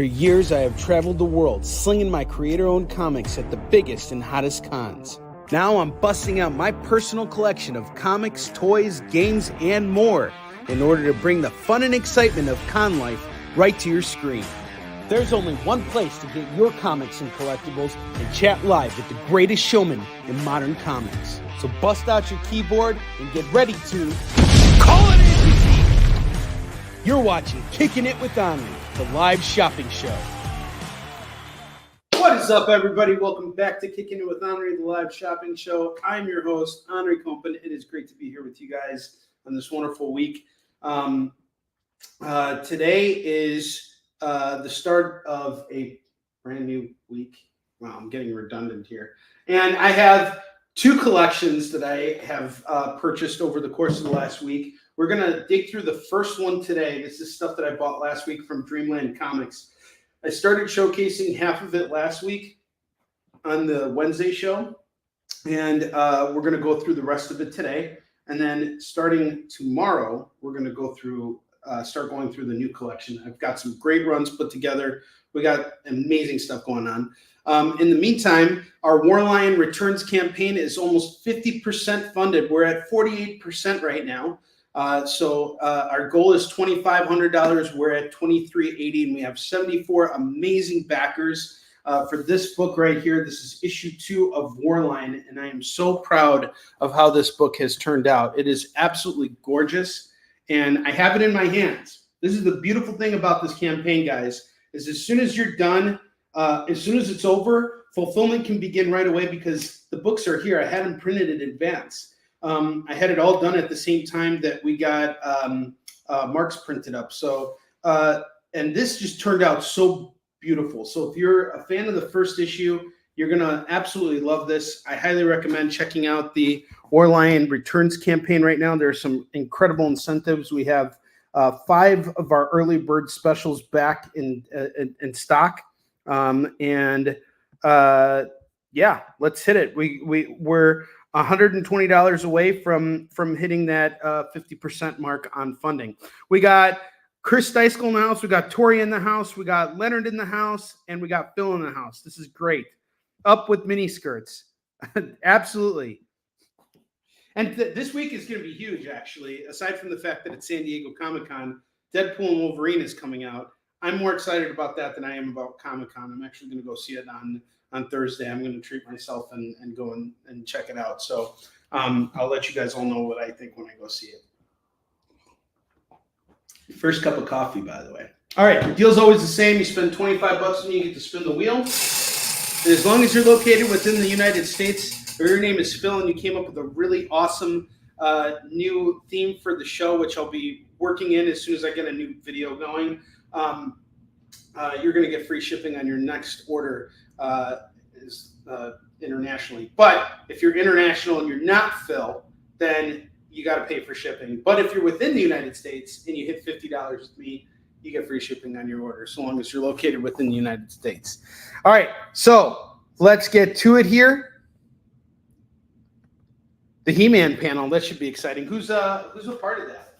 For years, I have traveled the world slinging my creator-owned comics at the biggest and hottest cons. Now I'm busting out my personal collection of comics, toys, games, and more in order to bring the fun and excitement of con life right to your screen. There's only one place to get your comics and collectibles and chat live with the greatest showman in modern comics. So bust out your keyboard and get ready to call it in! You're watching Kickin' It with Onrie, the live shopping show. What is up, everybody? Welcome back to Kickin' It with Onrie, the live shopping show. I'm your host, Onrie Compan. It is great to be here with you guys on this wonderful week. Today is the start of a brand new week. Wow, I'm getting redundant here. And I have two collections that I have purchased over the course of the last week. We're going to dig through the first one today. This is stuff that I bought last week from Dreamland Comics. I started showcasing half of it last week on the Wednesday show. And we're going to go through the rest of it today. And then starting tomorrow, we're going to go through start going through the new collection. I've got some great runs put together. We got amazing stuff going on. In the meantime, our War Lion Returns campaign is almost 50% funded. We're at 48% right now. So our goal is $2,500. We're at $2,380, and we have 74 amazing backers for this book right here. This is issue 2 of War Lion, and I am so proud of how this book has turned out. It is absolutely gorgeous. And I have it in my hands. This is the beautiful thing about this campaign, guys, is as soon as you're done, as soon as it's over, fulfillment can begin right away because the books are here. I had them printed in advance. I had it all done at the same time that we got marks printed up. So, and this just turned out so beautiful. So if you're a fan of the first issue, you're going to absolutely love this. I highly recommend checking out the War Lion Returns campaign right now. There are some incredible incentives. We have 5 of our early bird specials back in stock. Yeah, let's hit it. We're $120 away from hitting that 50% mark on funding. We got Chris Deiskell in the house. We got Tori in the house. We got Leonard in the house. And we got Phil in the house. This is great. Up with mini skirts. Absolutely. And this week is going to be huge, actually. Aside from the fact that it's San Diego Comic-Con, Deadpool and Wolverine is coming out. I'm more excited about that than I am about Comic-Con. I'm actually going to go see it on Thursday. I'm going to treat myself and go and check it out. So I'll let you guys all know what I think when I go see it. First cup of coffee, by the way. All right, the deal's always the same. You spend $25 and you get to spin the wheel. And as long as you're located within the United States, or your name is Phil and you came up with a really awesome new theme for the show, which I'll be working in as soon as I get a new video going, you're going to get free shipping on your next order internationally. But if you're international and you're not Phil, then you got to pay for shipping. But if you're within the United States and you hit $50 with me, you get free shipping on your order, so long as you're located within the United States. All right, so let's get to it here. The He-Man panel, that should be exciting. Who's a part of that?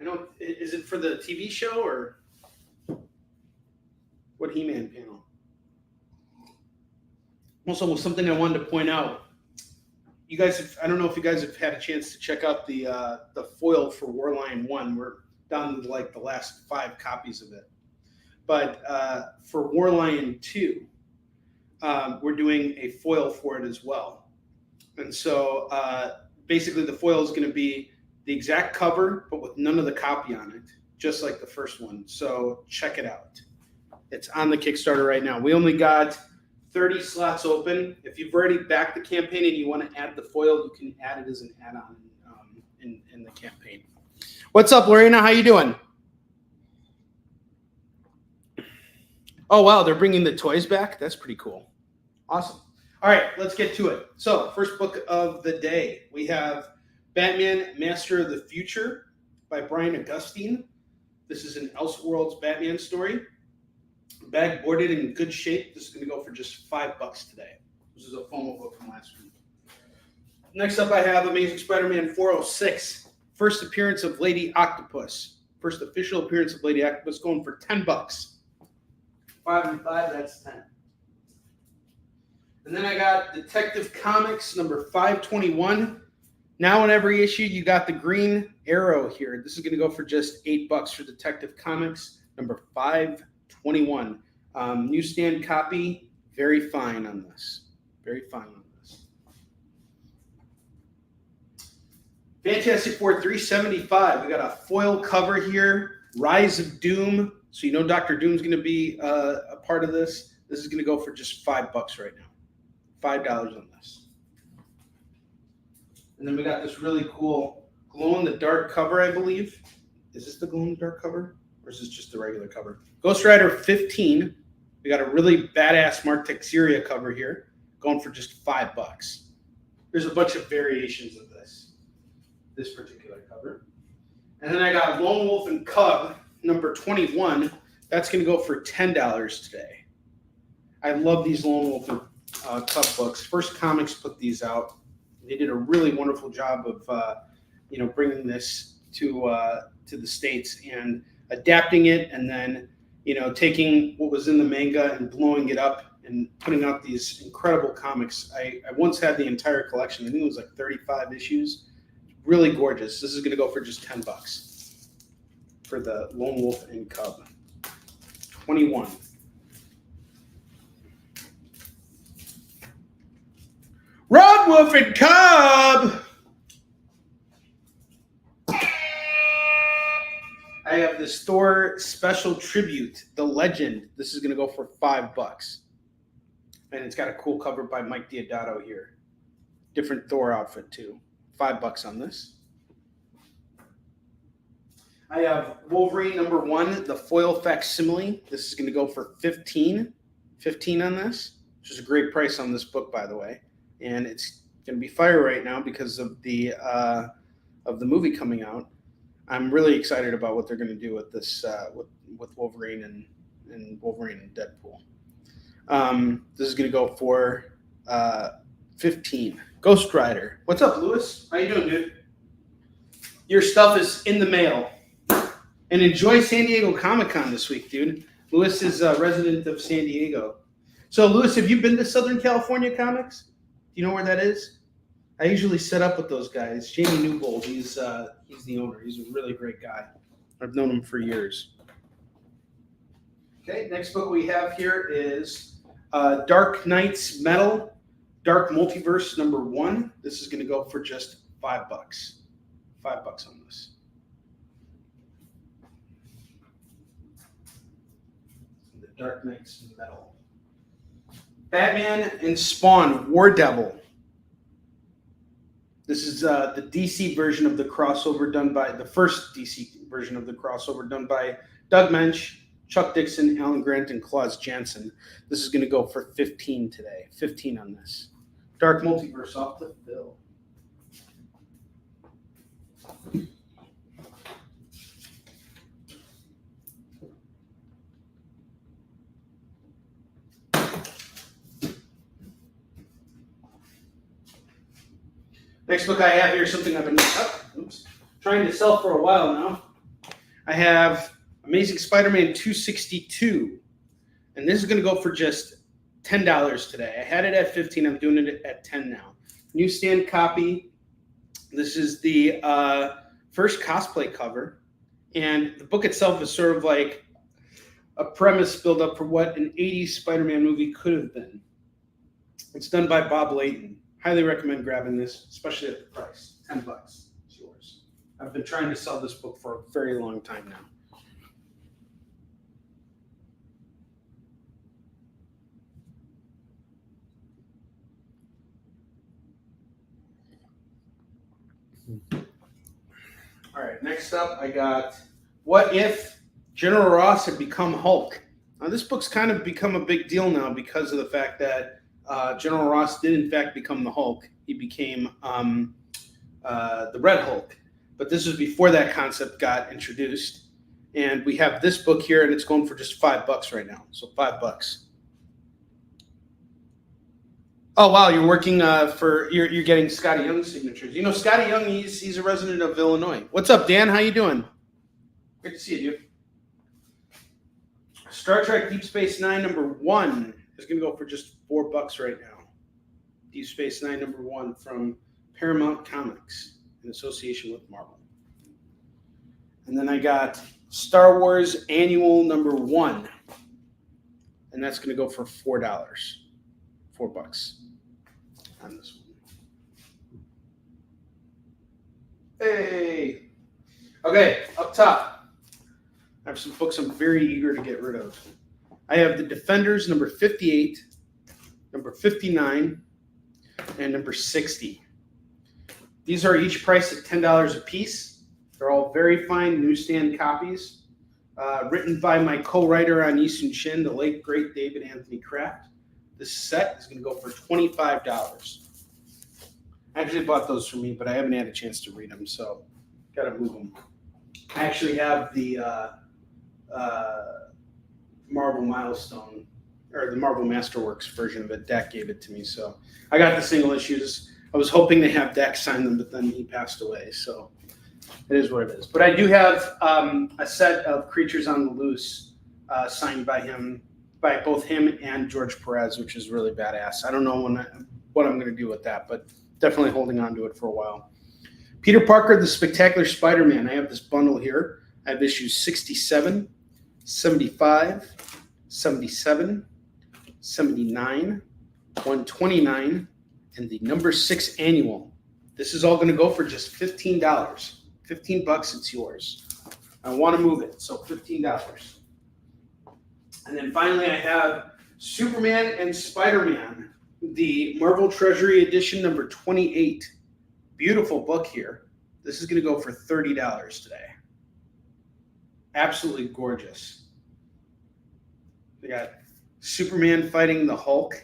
I know, is it for the TV show or what He-Man panel? Also, something I wanted to point out. You guys, I don't know if you guys have had a chance to check out the foil for War Lion 1. We're down to like the last 5 copies of it. But for War Lion 2, we're doing a foil for it as well. And so basically the foil is going to be the exact cover, but with none of the copy on it, just like the first one. So check it out. It's on the Kickstarter right now. We only got 30 slots open. If you've already backed the campaign and you want to add the foil, you can add it as an add-on in the campaign. What's up, Lorena? How you doing? Oh, wow. They're bringing the toys back. That's pretty cool. Awesome. All right, let's get to it. So first book of the day, we have Batman Master of the Future by Brian Augustine. This is an Elseworlds Batman story. Bag boarded in good shape. This is going to go for just $5 today. This is a FOMO book from last week. Next up, I have Amazing Spider-Man 406. First appearance of Lady Octopus. First official appearance of Lady Octopus, going for $10. 5 and 5, that's 10. And then I got Detective Comics number 521. Now in every issue, you got the green arrow here. This is going to go for just $8 for Detective Comics number 521. Newsstand copy, very fine on this. Very fine on this. Fantastic Four 375. We got a foil cover here. Rise of Doom. So you know Dr. Doom's going to be a part of this. This is going to go for just $5 right now. $5 on this. And then we got this really cool glow-in-the-dark cover, I believe. Is this the glow-in-the-dark cover? Or is this just the regular cover? Ghost Rider 15. We got a really badass Mark Texeria cover here, going for just $5. There's a bunch of variations of this particular cover. And then I got Lone Wolf and Cub, number 21. That's going to go for $10 today. I love these Lone Wolf and Cub books. First Comics put these out. They did a really wonderful job of, bringing this to the States and adapting it, and then, taking what was in the manga and blowing it up and putting out these incredible comics. I once had the entire collection. I think it was like 35 issues. Really gorgeous. This is going to go for just $10 for the Lone Wolf and Cub. 21. Red Wolf and Cub! I have this Thor special tribute, The Legend. This is going to go for $5. And it's got a cool cover by Mike Diodato here. Different Thor outfit too. $5 on this. I have Wolverine number 1, the foil facsimile. This is going to go for $15 on this, which is a great price on this book, by the way. And it's going to be fire right now because of the movie coming out. I'm really excited about what they're going to do with this, with Wolverine and Wolverine and Deadpool. This is going to go for $15. Ghost Rider. What's up, Lewis? How you doing, dude? Your stuff is in the mail. And enjoy San Diego Comic-Con this week, dude. Lewis is a resident of San Diego. So, Lewis, have you been to Southern California Comics? Do you know where that is? I usually set up with those guys. Jamie Newbold, he's the owner. He's a really great guy. I've known him for years. Okay, next book we have here is Dark Knight's Metal, Dark Multiverse number 1. This is going to go for just $5. $5 on this. The Dark Knight's Metal. Batman and Spawn, War Devil. This is the DC version of the crossover done by, the first DC version of the crossover done by Doug Mensch, Chuck Dixon, Alan Grant, and Claus Janson. This is going to go for $15 today. $15 on this. Dark Multiverse off the bill. Next book I have here is something I've been trying to sell for a while now. I have Amazing Spider-Man 262. And this is going to go for just $10 today. I had it at $15. I'm doing it at $10 now. Newsstand copy. This is the first cosplay cover. And the book itself is sort of like a premise build up for what an 80s Spider-Man movie could have been. It's done by Bob Layton. Highly recommend grabbing this, especially at the price. $10. It's yours. I've been trying to sell this book for a very long time now. All right, next up I got What If General Ross Had Become Hulk? Now this book's kind of become a big deal now because of the fact that General Ross did in fact become the Hulk. He became the Red Hulk. But this was before that concept got introduced. And we have this book here, and it's going for just $5 right now. So $5. Oh wow, you're working you're getting Scotty Young's signatures. You know Scotty Young, he's a resident of Illinois. What's up, Dan? How you doing? Good to see you, dude. Star Trek Deep Space Nine #1 is going to go for just $4 right now. Deep Space Nine #1 from Paramount Comics in association with Marvel. And then I got Star Wars Annual #1, and that's going to go for $4. $4 on this one. Hey. Okay, up top, I have some books I'm very eager to get rid of. I have The Defenders #58, #59, and #60. These are each priced at $10 a piece. They're all very fine newsstand copies, written by my co-writer on Yisun Shin, the late, great David Anthony Kraft. This set is going to go for $25. I actually bought those for me, but I haven't had a chance to read them, so got to move them. I actually have the Marvel Milestone, or the Marvel Masterworks version of it. Dak gave it to me, so I got the single issues. I was hoping to have Dak sign them, but then he passed away, so it is what it is. But I do have a set of Creatures on the Loose signed by him, by both him and George Perez, which is really badass. I don't know what I'm going to do with that, but definitely holding on to it for a while. Peter Parker, The Spectacular Spider-Man. I have this bundle here. I have issues 67, 75, 77, 79, 129, and the #6 annual. This is all going to go for just $15. $15, it's yours. I want to move it, so $15. And then finally, I have Superman and Spider-Man, the Marvel Treasury Edition #28. Beautiful book here. This is going to go for $30 today. Absolutely gorgeous. We got Superman fighting the Hulk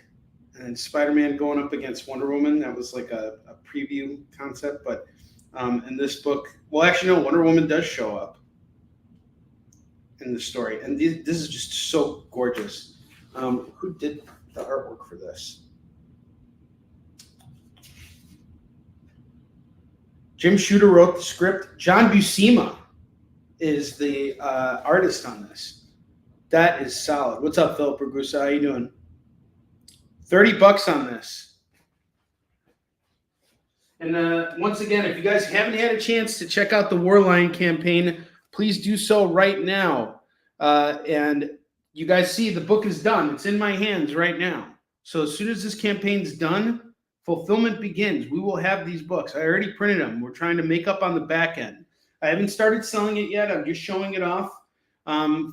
and Spider-Man going up against Wonder Woman. That was like a preview concept, but in this book, well, actually, no, Wonder Woman does show up in the story, and this is just so gorgeous. Who did the artwork for this? Jim Shooter wrote the script. John Buscema is the artist on this. That is solid. What's up, Philip Ragusa? How you doing? $30 on this. And once again, if you guys haven't had a chance to check out the Warline campaign, please do so right now. And you guys see the book is done. It's in my hands right now. So as soon as this campaign's done, fulfillment begins. We will have these books. I already printed them. We're trying to make up on the back end. I haven't started selling it yet. I'm just showing it off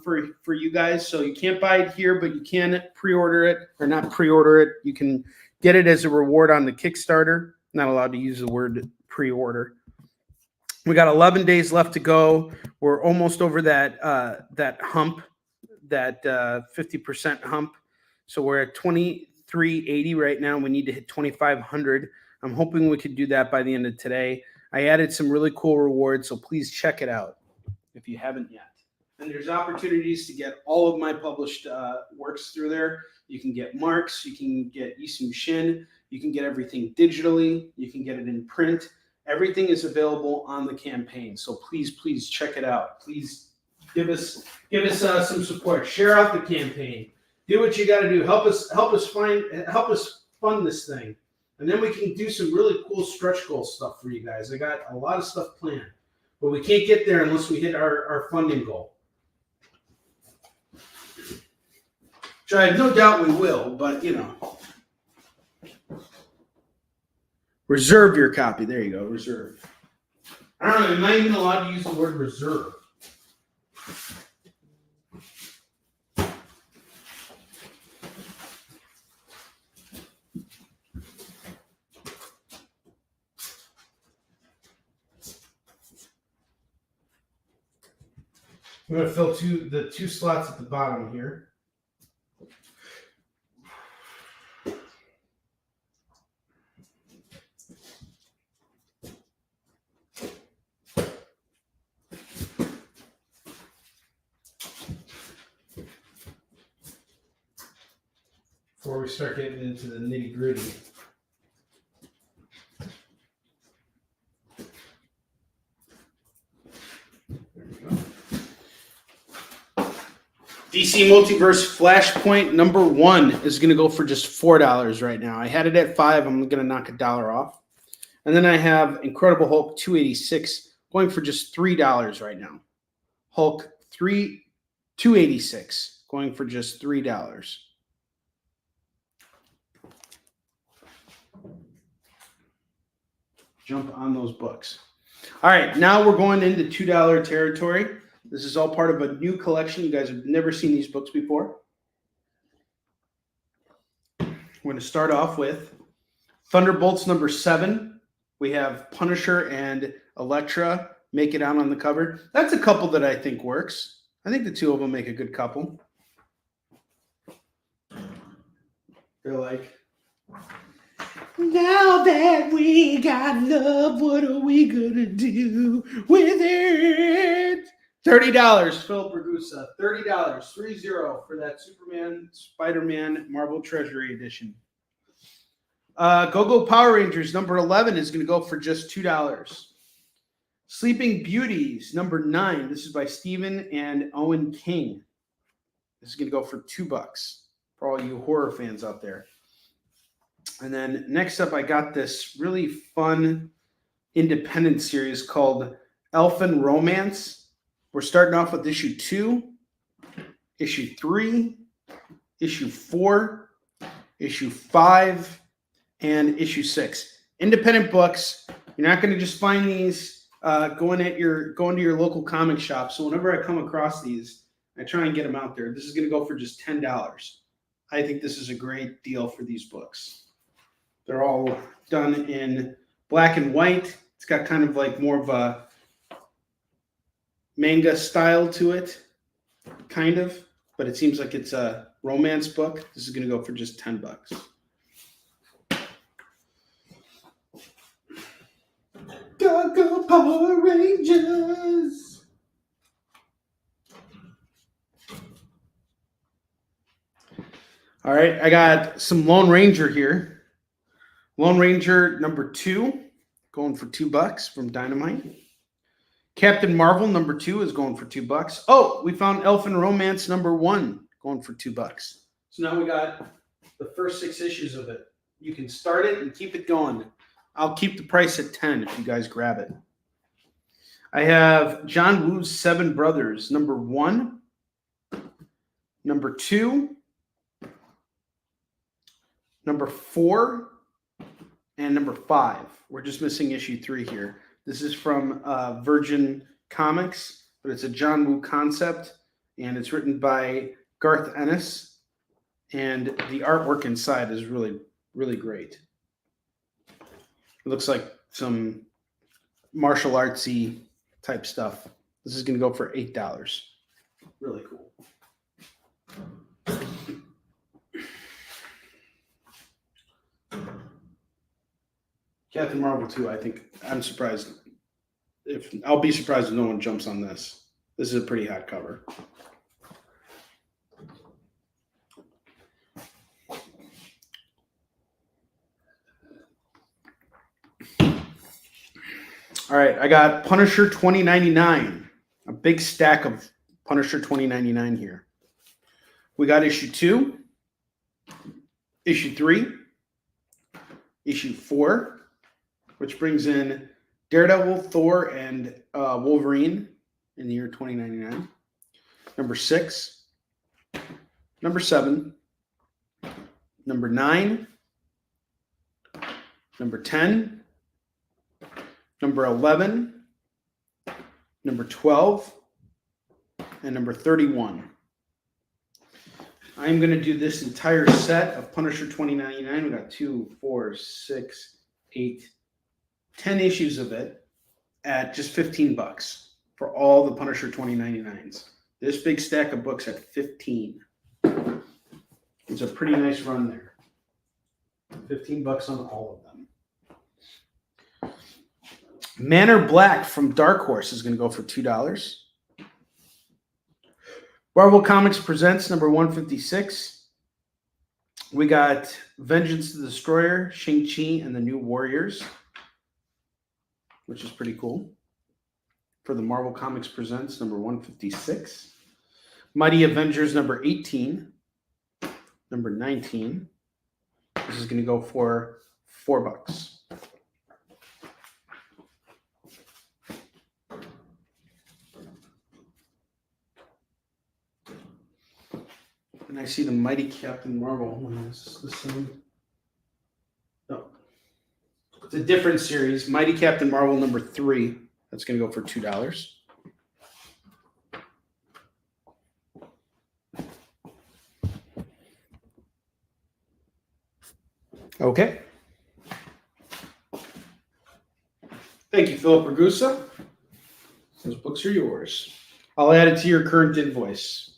for you guys. So you can't buy it here, but you can pre-order it, or not pre-order it. You can get it as a reward on the Kickstarter. Not allowed to use the word pre-order. We got 11 days left to go. We're almost over that hump, that 50% hump. So we're at 2380 right now. We need to hit 2,500. I'm hoping we could do that by the end of today. I added some really cool rewards, so please check it out if you haven't yet. And there's opportunities to get all of my published works through there. You can get marks. You can get Yisun Shin. You can get everything digitally. You can get it in print. Everything is available on the campaign. So please check it out. Please give us some support. Share out the campaign. Do what you got to do. Help us fund this thing. And then we can do some really cool stretch goal stuff for you guys. I got a lot of stuff planned, but we can't get there unless we hit our funding goal. Which I have no doubt we will, but you know. Reserve your copy. There you go. Reserve. I don't know. Am I even allowed to use the word reserve? I'm going to fill the two slots at the bottom here. Before we start getting into the nitty gritty. There we go. DC Multiverse Flashpoint number 1 is going to go for just $4 right now. I had it at $5. I'm going to knock $1 off. And then I have Incredible Hulk 286 going for just $3 right now. Hulk 286 going for just $3. Jump on those books. All right, now we're going into $2 territory. This is all part of a new collection. You guys have never seen these books before. We're going to start off with Thunderbolts number 7. We have Punisher and Elektra make it out on the cover. That's a couple that I think works. I think the two of them make a good couple. They're like, now that we got love, what are we gonna do with it? $30, Philip Ragusa. $30, 30 for that Superman, Spider-Man, Marvel Treasury Edition. Go-Go Power Rangers number 11 is going to go for just $2. Sleeping Beauties number 9. This is by Stephen and Owen King. This is going to go for $2 for all you horror fans out there. And then next up, I got this really fun independent series called Elfin Romance. We're starting off with issue 2, issue 3, issue 4, issue 5, and issue 6. Independent books. You're not going to just find these going to your local comic shop. So whenever I come across these, I try and get them out there. This is going to go for just $10. I think this is a great deal for these books. They're all done in black and white. It's got kind of like more of a manga style to it, kind of, but it seems like it's a romance book. This is going to go for just $10. Go Power Rangers! All right, I got some Lone Ranger here. Lone Ranger number 2, going for $2 from Dynamite. Captain Marvel number 2 is going for $2. Oh, we found Elfin Romance number 1 going for $2. So now we got the first 6 issues of it. You can start it and keep it going. I'll keep the price at $10 if you guys grab it. I have John Woo's 7 Brothers number 1, number 2, number 4, and number 5. We're just missing issue 3 here. This is from Virgin Comics, but it's a John Woo concept, and it's written by Garth Ennis, and the artwork inside is really, really great. It looks like some martial artsy type stuff. This is going to go for $8. Really cool. Captain Marvel 2, I think I'm surprised. I'll be surprised if no one jumps on this. This is a pretty hot cover. All right, I got Punisher 2099. A big stack of Punisher 2099 here. We got issue 2, issue 3, issue 4, which brings in Daredevil, Thor, and Wolverine in the year 2099. Number 6, number 7, number 9, number 10, number 11, number 12, and number 31. I'm going to do this entire set of Punisher 2099. We got 2, 4, 6, 8, 10 issues of it at just $15 for all the Punisher 2099s. This big stack of books at $15. It's a pretty nice run there. $15 on all of them. Manor Black from Dark Horse is going to go for $2. Marvel Comics Presents number 156. We got Vengeance the Destroyer, Shang-Chi and the New Warriors, which is pretty cool. For the Marvel Comics Presents number 156. Mighty Avengers number 18, number 19. This is going to go for $4. And I see the Mighty Captain Marvel. Is this the same? No. It's a different series. Mighty Captain Marvel number 3. That's going to go for $2. Okay. Thank you, Philip Ragusa. Those books are yours. I'll add it to your current invoice.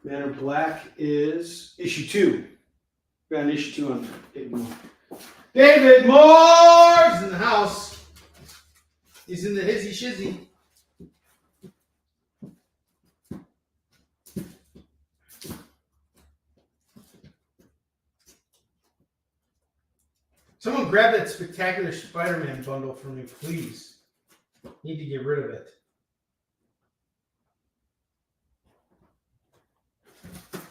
Man of Black is issue 2. Got an issue 2 on there. David Moore's in the house. He's in the hizzy shizzy. Someone grab that Spectacular Spider-Man bundle for me, please. Need to get rid of it. Let's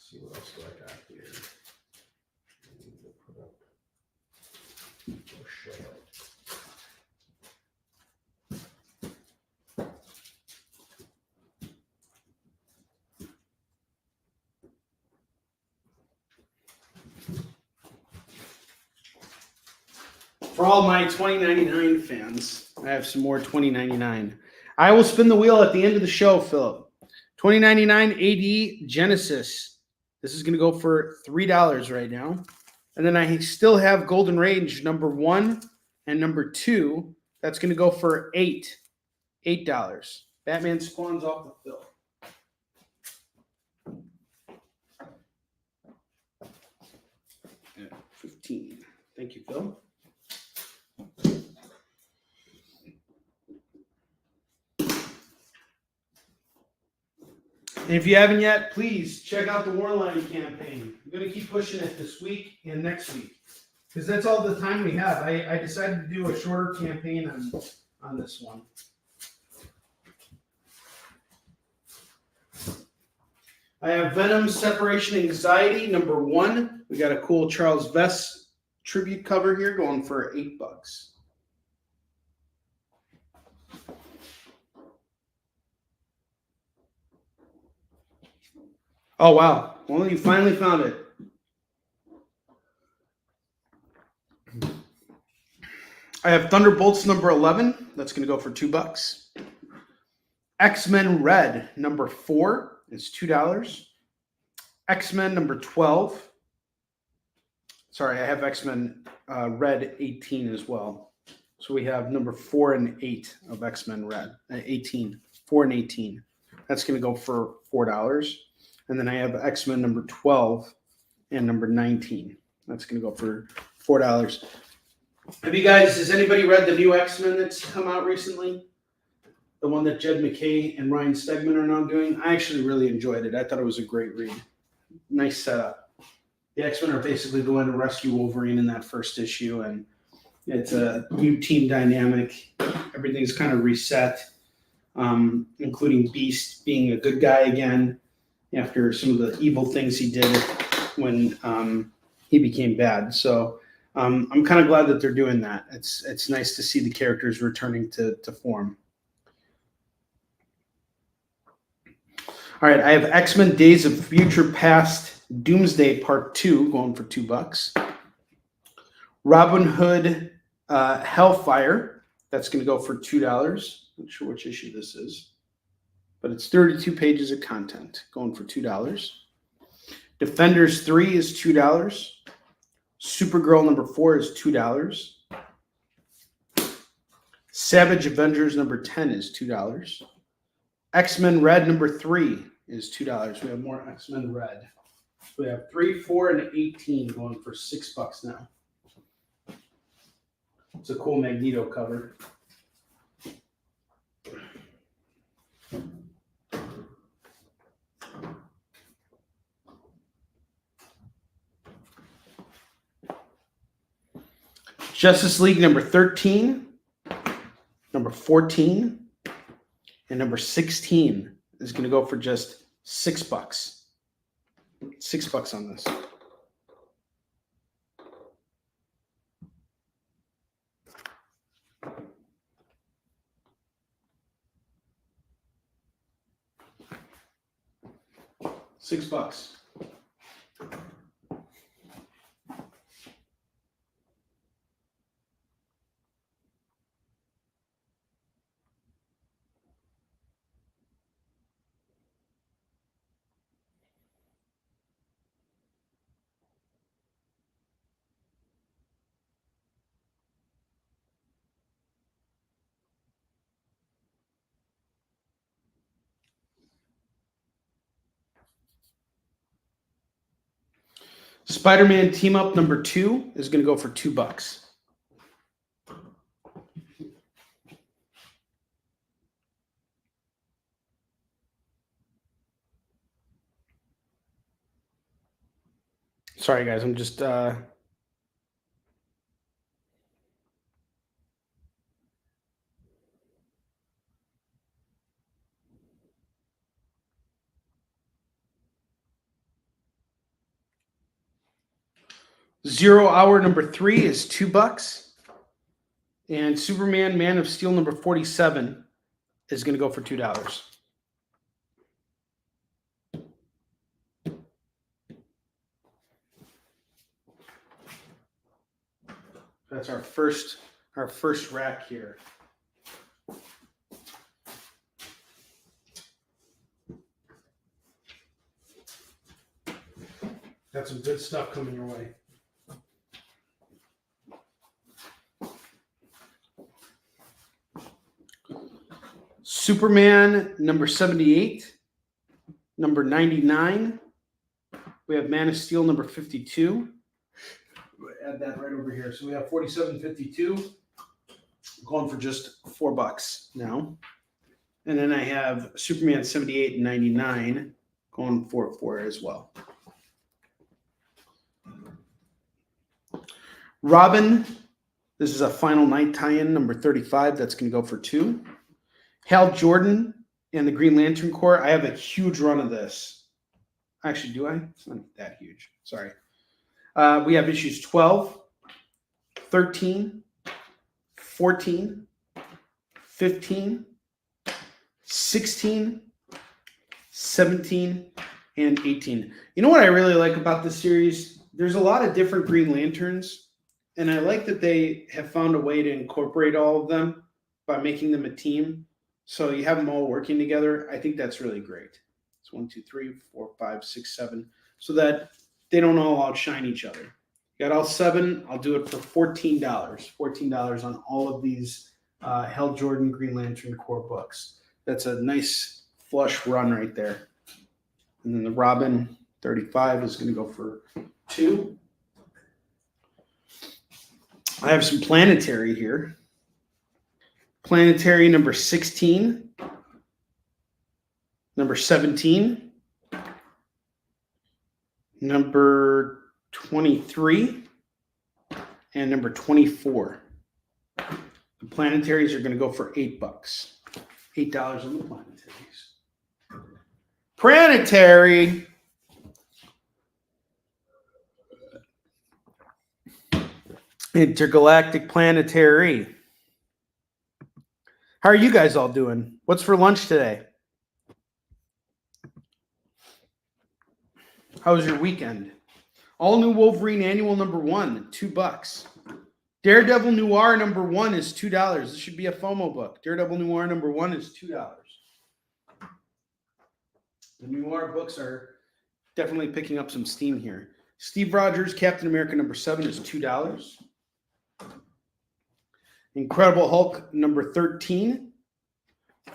see what else do I got here. Oh, shut up. For all my 2099 fans, I have some more 2099. I will spin the wheel at the end of the show, Philip. 2099 AD Genesis. This is going to go for $3 right now. And then I still have Golden Rage number 1 and number 2. That's going to go for $8. Batman spawns off the fill. Yeah, 15. Thank you, Phil. And if you haven't yet, please check out the Warline campaign. I'm going to keep pushing it this week and next week because that's all the time we have. I decided to do a shorter campaign on this one. I have Venom Separation Anxiety number 1. We got a cool Charles Vess tribute cover here going for $8. Oh, wow. Well, you finally found it. I have Thunderbolts number 11. That's going to go for $2. X-Men Red number 4 is $2. X-Men number 12. Sorry, I have X-Men Red 18 as well. So we have number 4 and 8 of X-Men Red. 18. 4 and 18. That's going to go for $4. And then I have X-Men number 12 and number 19. That's going to go for $4. Has anybody read the new X-Men that's come out recently? The one that Jed McKay and Ryan Stegman are now doing? I actually really enjoyed it. I thought it was a great read. Nice setup. The X-Men are basically going to rescue Wolverine in that first issue, and it's a new team dynamic. Everything's kind of reset, including Beast being a good guy again after some of the evil things he did when he became bad. So I'm kind of glad that they're doing that. It's nice to see the characters returning to form. All right, I have X-Men Days of Future Past Doomsday Part 2 going for $2. Robin Hood Hellfire, that's going to go for $2. Not sure which issue this is, but it's 32 pages of content going for $2. Defenders 3 is $2. Supergirl number 4 is $2. Savage Avengers number 10 is $2. X-Men Red number 3 is $2. We have more X-Men Red. We have 3, 4, and 18 going for $6 now. It's a cool Magneto cover. Justice League number 13, number 14, and number 16 is going to go for just $6. $6 on this. $6. Spider-Man Team Up number 2 is going to go for $2. Sorry, guys. I'm just... Zero Hour number 3 is $2. And Superman Man of Steel number 47 is going to go for $2. That's our first rack here. Got some good stuff coming your way. Superman number 78, number 99. We have Man of Steel number 52. Add that right over here. So we have 47.52 going for just $4 now. And then I have Superman 78 and 99 going for $4 as well. Robin, this is a Final Night tie-in number 35. That's going to go for $2. Hal Jordan and the Green Lantern Corps. I have a huge run of this. Actually, do I? It's not that huge. Sorry. We have issues 12, 13, 14, 15, 16, 17, and 18. You know what I really like about this series? There's a lot of different Green Lanterns, and I like that they have found a way to incorporate all of them by making them a team. So you have them all working together. I think that's really great. It's 1, 2, 3, 4, 5, 6, 7, so that they don't all outshine each other. Got all 7. I'll do it for $14. $14 on all of these Hal Jordan Green Lantern Corps books. That's a nice flush run right there. And then the Robin 35 is going to go for $2. I have some Planetary here. Planetary number 16, number 17, number 23, and number 24. The Planetaries are going to go for $8. $8 on the Planetaries. Planetary. Intergalactic Planetary. How are you guys all doing? What's for lunch today? How was your weekend? All New Wolverine Annual number 1, $2. Daredevil Noir number 1 is $2. This should be a FOMO book. Daredevil Noir number 1 is $2. The Noir books are definitely picking up some steam here. Steve Rogers Captain America number 7 is $2. Incredible Hulk number 13,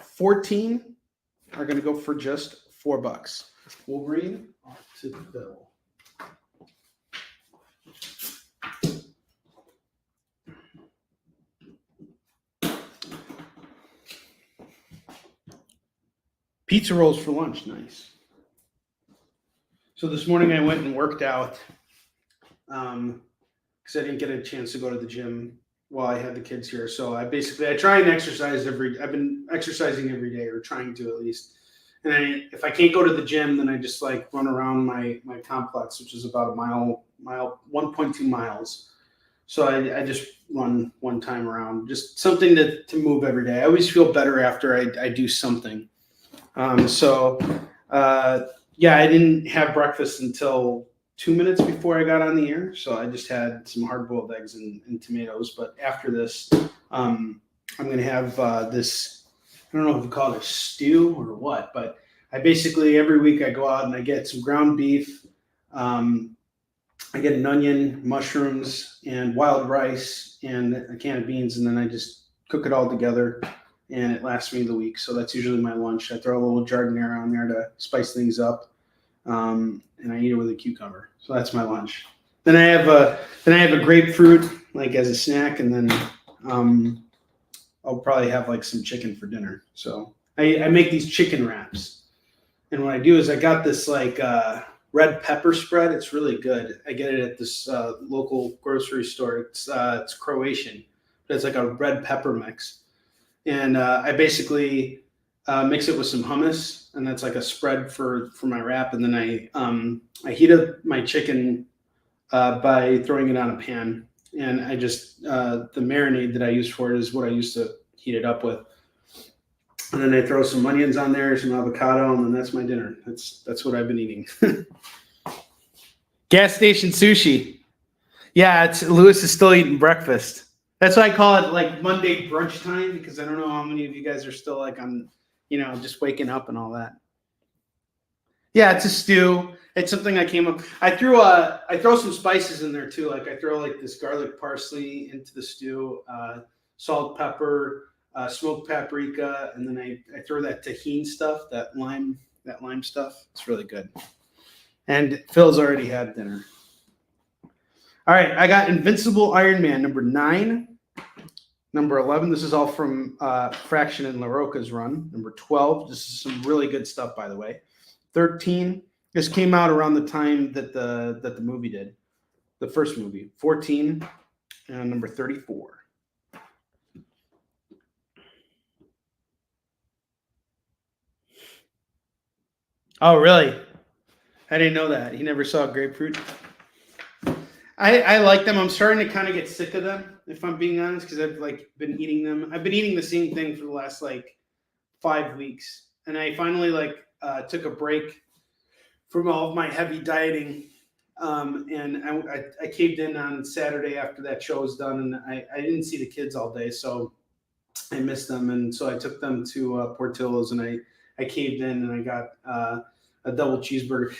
14 are going to go for just $4. Wolverine off to the bill. Pizza rolls for lunch, nice. So this morning I went and worked out because because I didn't get a chance to go to the gym while I had the kids here. So I try and exercise I've been exercising every day, or trying to at least. And if I can't go to the gym, then I just like run around my complex, which is about a mile, 1.2 miles. So I just run one time around, just something to move every day. I always feel better after I do something. Yeah, I didn't have breakfast until 2 minutes before I got on the air. So I just had some hard-boiled eggs and tomatoes. But after this, I'm going to have this, I don't know if you call it a stew or what, but I basically, every week I go out and I get some ground beef. I get an onion, mushrooms, and wild rice, and a can of beans, and then I just cook it all together, and it lasts me the week. So that's usually my lunch. I throw a little giardiniera on there to spice things up, and I eat it with a cucumber. So that's my lunch. Then I have a grapefruit like as a snack, and then I'll probably have like some chicken for dinner. So I make these chicken wraps, and what I do is I got this like red pepper spread. It's really good. I get it at this local grocery store. It's Croatian, but it's like a red pepper mix. And I basically mix it with some hummus, and that's like a spread for my wrap. And then I heat up my chicken by throwing it on a pan. And I just the marinade that I use for it is what I used to heat it up with. And then I throw some onions on there, some avocado, and then that's my dinner. That's what I've been eating. Gas station sushi. Yeah, Lewis is still eating breakfast. That's why I call it like Monday brunch time, because I don't know how many of you guys are still like on, just waking up and all that. Yeah, it's a stew. It's something I came up. I throw some spices in there too. Like I throw like this garlic parsley into the stew, salt, pepper, smoked paprika, and then I throw that tahini stuff, that lime stuff. It's really good. And Phil's already had dinner. All right, I got Invincible Iron Man number 9, number 11. This is all from Fraction and LaRocca's run. Number 12. This is some really good stuff, by the way. 13. This came out around the time that the movie did, the first movie. 14, and number 34. Oh, really? I didn't know that. He never saw grapefruit. I like them. I'm starting to kind of get sick of them, if I'm being honest, because I've been eating them. I've been eating the same thing for the last 5 weeks, and I finally took a break from all of my heavy dieting, and I caved in on Saturday after that show was done, and I didn't see the kids all day, so I missed them, and so I took them to Portillo's, and I caved in, and I got a double cheeseburger.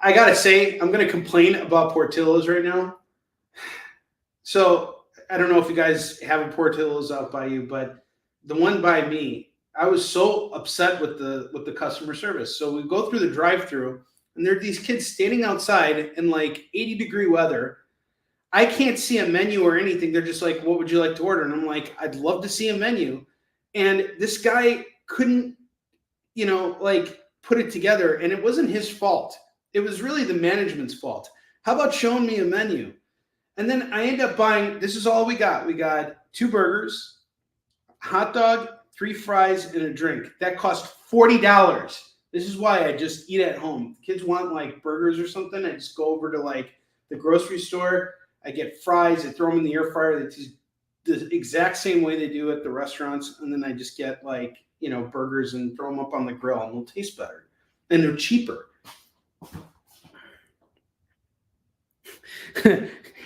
I gotta say, I'm gonna complain about Portillo's right now. So I don't know if you guys have a Portillo's out by you, but the one by me, I was so upset with the customer service. So we go through the drive-thru, and there are these kids standing outside in 80-degree weather. I can't see a menu or anything. They're just like, "What would you like to order?" And I'm like, "I'd love to see a menu." And this guy couldn't, put it together, and it wasn't his fault. It was really the management's fault. How about showing me a menu? And then I end up buying, this is all we got. We got 2 burgers, hot dog, 3 fries, and a drink. That cost $40. This is why I just eat at home. Kids want burgers or something, I just go over to the grocery store. I get fries, I throw them in the air fryer. It's the exact same way they do at the restaurants. And then I just get burgers and throw them up on the grill, and they'll taste better. And they're cheaper.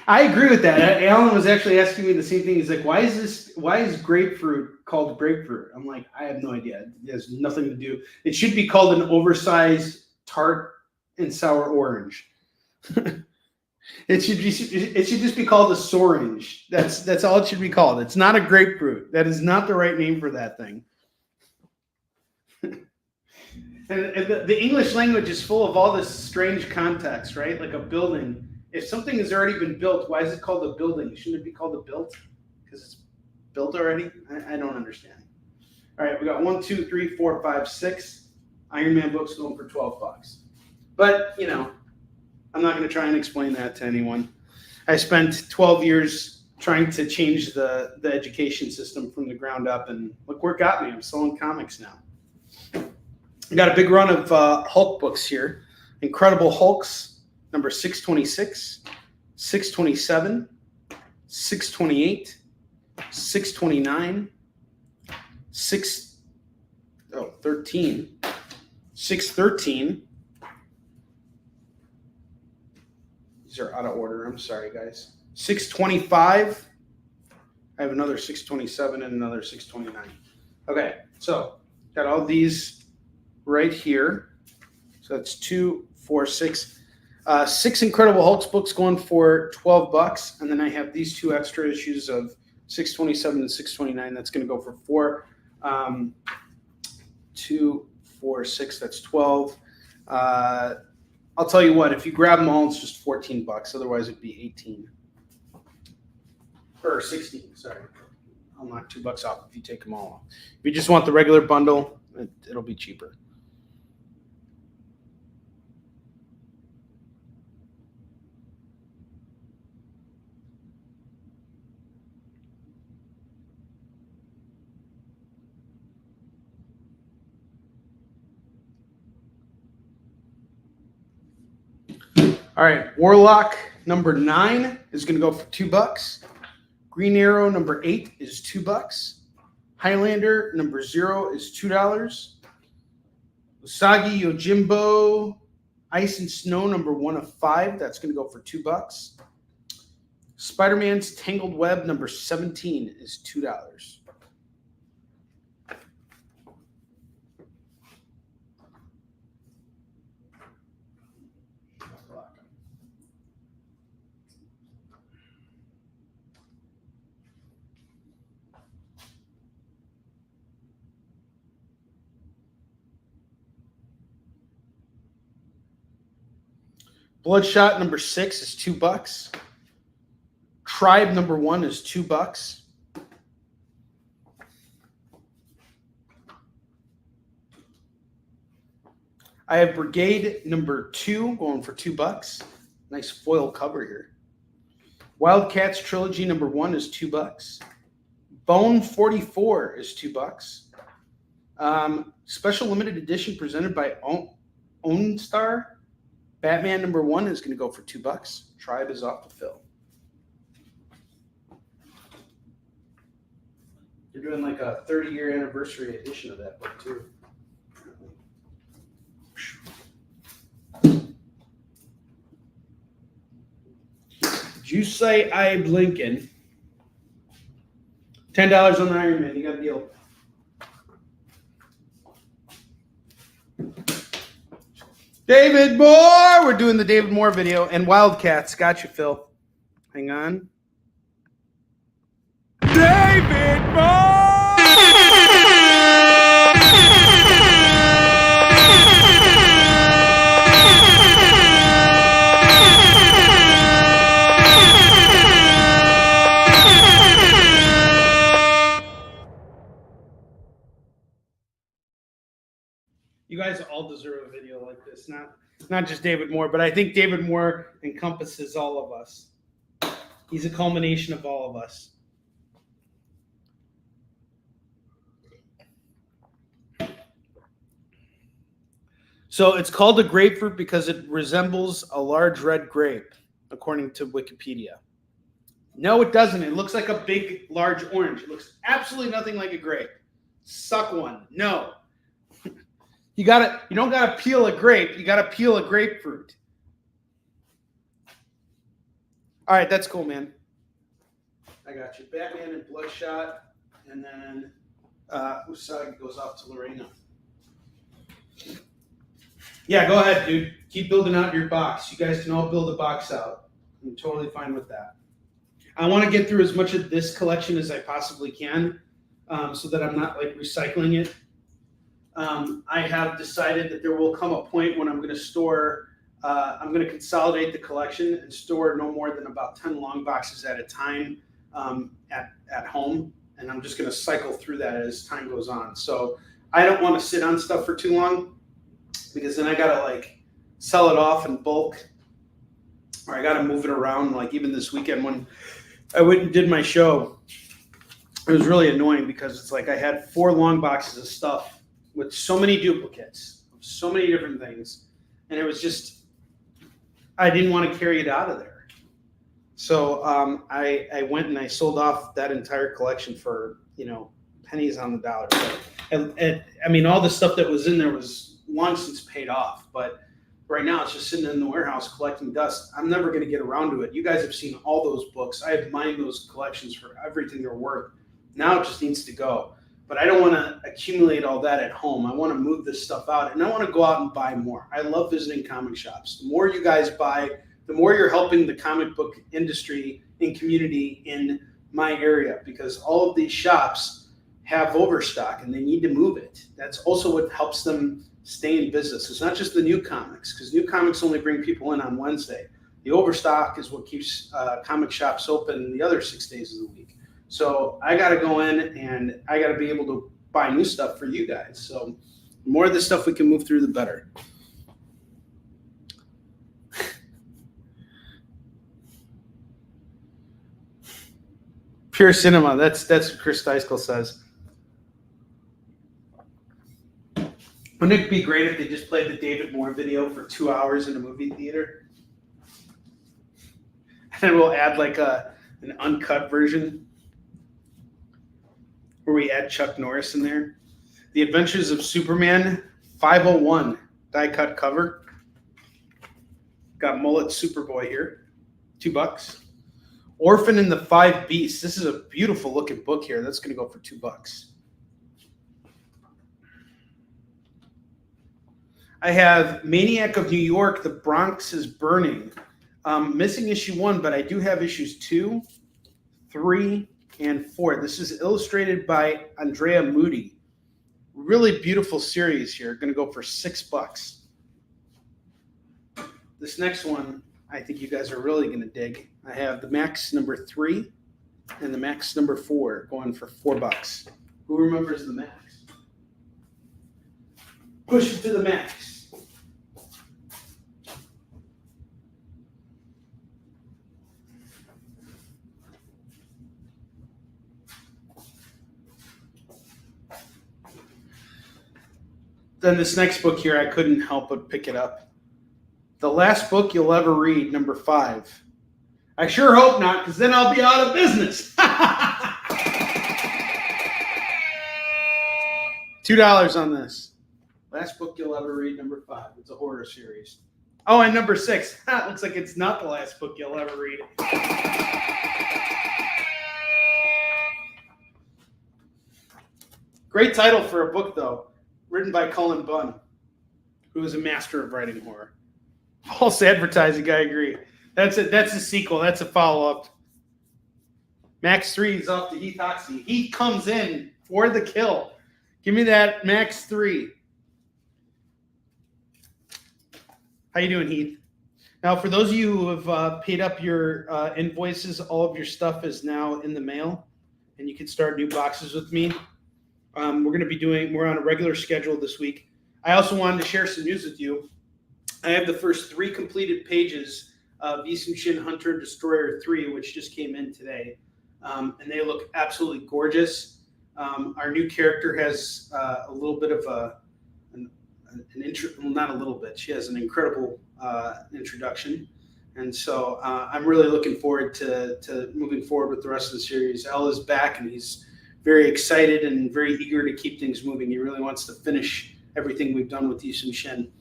I agree with that. Alan was actually asking me the same thing. He's like, why is grapefruit called grapefruit? I'm like, I have no idea. It has nothing to do. It should be called an oversized tart and sour orange. It should just be called a sorange. That's all it should be called. It's not a grapefruit. That is not the right name for that thing. And the English language is full of all this strange context, right? Like a building. If something has already been built, why is it called a building? Shouldn't it be called a built? Because it's built already? I don't understand. All right, we got 1, 2, 3, 4, 5, 6 Iron Man books going for $12. But, I'm not going to try and explain that to anyone. I spent 12 years trying to change the education system from the ground up, and look where it got me. I'm selling comics now. I got a big run of Hulk books here. Incredible Hulks, number 626, 627, 628, 629, 613, 613. These are out of order. I'm sorry, guys. 625. I have another 627 and another 629. Okay, so got all these right here. So that's 2, 4, 6. 6 Incredible Hulks books going for $12, and then I have these 2 extra issues of 627 and 629. That's going to go for $4. 2, 4, 6. That's 12. I'll tell you what. If you grab them all, it's just $14. Otherwise, it'd be 18 or 16. Sorry, I'll knock $2 off if you take them all. If you just want the regular bundle, it'll be cheaper. All right, Warlock number 9 is going to go for $2. Green Arrow number 8 is $2. Highlander number 0 is $2. Usagi Yojimbo Ice and Snow number 1 of 5. That's going to go for $2. Spider-Man's Tangled Web number 17 is $2. Bloodshot number 6 is $2. Tribe number 1 is $2. I have Brigade number 2 going for $2. Nice foil cover here. Wildcats Trilogy number 1 is $2. Bone 44 is $2. Special limited edition presented by OnStar. Batman number 1 is going to go for $2. Tribe is off the fill. They're doing like a 30-year anniversary edition of that book too. Did you say Abe Lincoln? $10 on the Iron Man. You got a deal. David Moore! We're doing the David Moore video. And Wildcats. Got you, Phil. Hang on. David Moore! You guys all deserve a video like this. Not just David Moore, but I think David Moore encompasses all of us. He's a culmination of all of us. So it's called a grapefruit because it resembles a large red grape, according to Wikipedia. No, it doesn't. It looks like a big, large orange. It looks absolutely nothing like a grape. Suck one. No. You don't gotta peel a grape. You gotta peel a grapefruit. All right, that's cool, man. I got you. Batman and Bloodshot, and then Usagi goes off to Lorena. Yeah, go ahead, dude. Keep building out your box. You guys can all build a box out. I'm totally fine with that. I want to get through as much of this collection as I possibly can, so that I'm not like recycling it. I have decided that there will come a point when I'm going to store, I'm going to consolidate the collection and store no more than about 10 long boxes at a time at home. And I'm just going to cycle through that as time goes on. So I don't want to sit on stuff for too long because then I got to like sell it off in bulk. or I got to move it around. Like even this weekend when I went and did my show, it was really annoying because it's like I had 4 long boxes of stuff with so many duplicates of so many different things. And it was just, I didn't want to carry it out of there. So I went and I sold off that entire collection for, pennies on the dollar. And I mean, all the stuff that was in there was long since paid off, but right now it's just sitting in the warehouse collecting dust. I'm never going to get around to it. You guys have seen all those books. I have mined those collections for everything they're worth. Now it just needs to go. But I don't want to accumulate all that at home. I want to move this stuff out, and I want to go out and buy more. I love visiting comic shops. The more you guys buy, the more you're helping the comic book industry and community in my area, because all of these shops have overstock and they need to move it. That's also what helps them stay in business. It's not just the new comics, because new comics only bring people in on Wednesday. The overstock is what keeps comic shops open the other 6 days of the week. So I got to go in and I got to be able to buy new stuff for you guys. So the more of this stuff we can move through, the better. Pure cinema. That's what Chris Deiskell says. Wouldn't it be great if they just played the David Moore video for 2 hours in a movie theater? And then we'll add like an uncut version where we add Chuck Norris in there. The Adventures of Superman 501 die cut cover. Got Mullet Superboy here. $2. Orphan and the Five Beasts. This is a beautiful looking book here. That's going to go for $2. I have Maniac of New York, The Bronx is Burning. Missing issue 1, but I do have issues 2, 3, and 4. This is illustrated by Andrea Moody. Really beautiful series here. Going to go for $6. This next one, I think you guys are really going to dig. I have the Max number 3 and the Max number 4 going for $4. Who remembers the Max? Push it to the max. Then this next book here, I couldn't help but pick it up. The Last Book You'll Ever Read, number 5. I sure hope not, because then I'll be out of business. $2 on this. Last Book You'll Ever Read, number 5. It's a horror series. Oh, and number 6. It looks like it's not the last book you'll ever read. Great title for a book, though. Written by Cullen Bunn, who is a master of writing horror. False advertising, I agree. That's a sequel. That's a follow-up. Max 3 is off to Heath Hoxie. Heath comes in for the kill. Give me that Max 3. How you doing, Heath? Now, for those of you who have paid up your invoices, all of your stuff is now in the mail, and you can start new boxes with me. We're on a regular schedule this week. I also wanted to share some news with you. I have the first 3 completed pages of Isum Shin Hunter Destroyer 3, which just came in today, and they look absolutely gorgeous. Our new character has a little bit of not a little bit. She has an incredible introduction, and so I'm really looking forward to moving forward with the rest of the series. El is back, and he's very excited and very eager to keep things moving. He really wants to finish everything we've done with Isum Shin.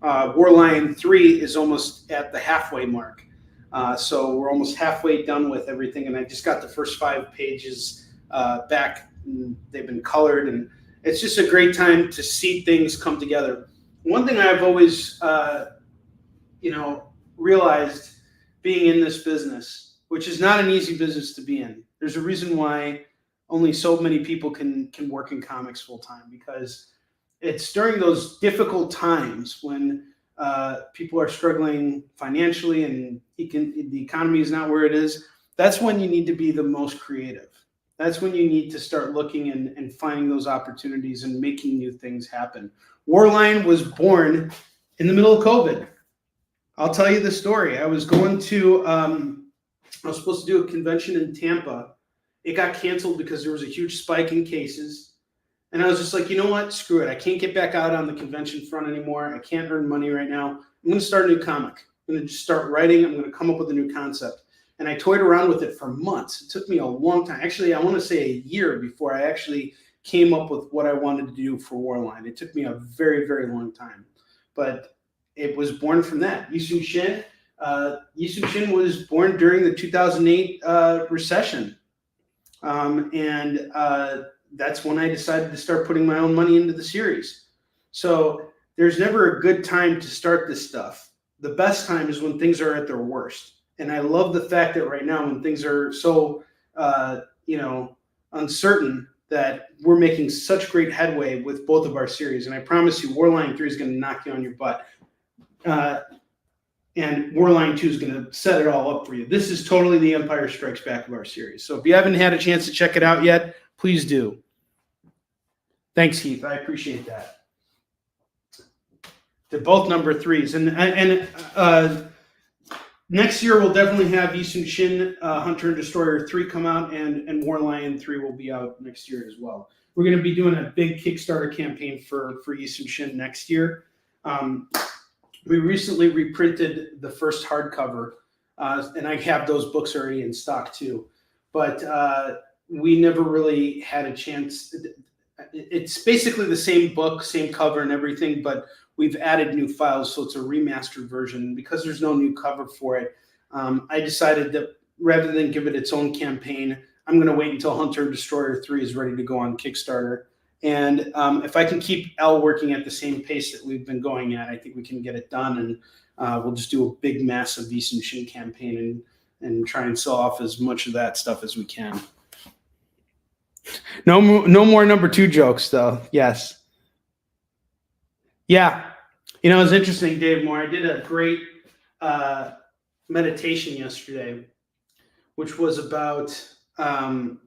Warlion 3 is almost at the halfway mark, so we're almost halfway done with everything, and I just got the first 5 pages back. And they've been colored, and it's just a great time to see things come together. One thing I've always, realized being in this business, which is not an easy business to be in. There's a reason why only so many people can work in comics full time, because it's during those difficult times when people are struggling financially and the economy is not where it is. That's when you need to be the most creative. That's when you need to start looking and finding those opportunities and making new things happen. Warline was born in the middle of COVID. I'll tell you the story. I was supposed to do a convention in Tampa. It got canceled because there was a huge spike in cases. And I was just like, you know what? Screw it. I can't get back out on the convention front anymore. I can't earn money right now. I'm going to start a new comic. I'm going to just start writing. I'm going to come up with a new concept. And I toyed around with it for months. It took me a long time. Actually, I want to say a year before I actually came up with what I wanted to do for Warline. It took me a very, very long time. But it was born from that. Yisun Shin. Yisun Shin was born during the 2008 recession. That's when I decided to start putting my own money into the series. So there's never a good time to start this stuff. The best time is when things are at their worst. And I love the fact that right now, when things are so, uncertain, that we're making such great headway with both of our series. And I promise you, Warline 3 is going to knock you on your butt. And Warline 2 is going to set it all up for you. This is totally the Empire Strikes Back of our series. So if you haven't had a chance to check it out yet, please do. Thanks, Heath. I appreciate that. They're both number 3s. And next year, we'll definitely have Yisun Shin, Hunter and Destroyer 3 come out, and Warlion 3 will be out next year as well. We're going to be doing a big Kickstarter campaign for Yisun Shin next year. We recently reprinted the first hardcover, and I have those books already in stock too. But we never really had a chance. It's basically the same book, same cover and everything, but we've added new files, so it's a remastered version. Because there's no new cover for it, I decided that rather than give it its own campaign, I'm going to wait until Hunter and Destroyer 3 is ready to go on Kickstarter. And if I can keep L working at the same pace that we've been going at, I think we can get it done. And we'll just do a big, massive Yisun Shin campaign and try and sell off as much of that stuff as we can. No more number 2 jokes, though. Yes. Yeah. It's interesting, Dave Moore. I did a great meditation yesterday, which was about, I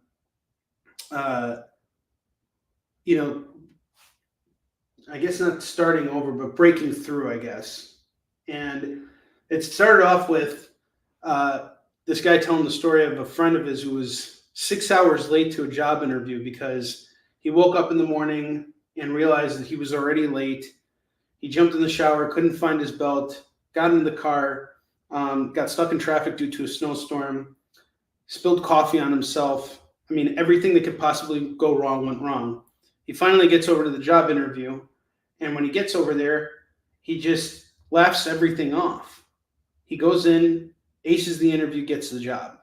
guess not starting over, but breaking through, I guess. And it started off with this guy telling the story of a friend of his who was 6 hours late to a job interview because he woke up in the morning and realized that he was already late. He jumped in the shower, couldn't find his belt, got into the car, got stuck in traffic due to a snowstorm, spilled coffee on himself. I mean, everything that could possibly go wrong went wrong. He finally gets over to the job interview, and when he gets over there, he just laughs everything off. He goes in, aces the interview, gets the job.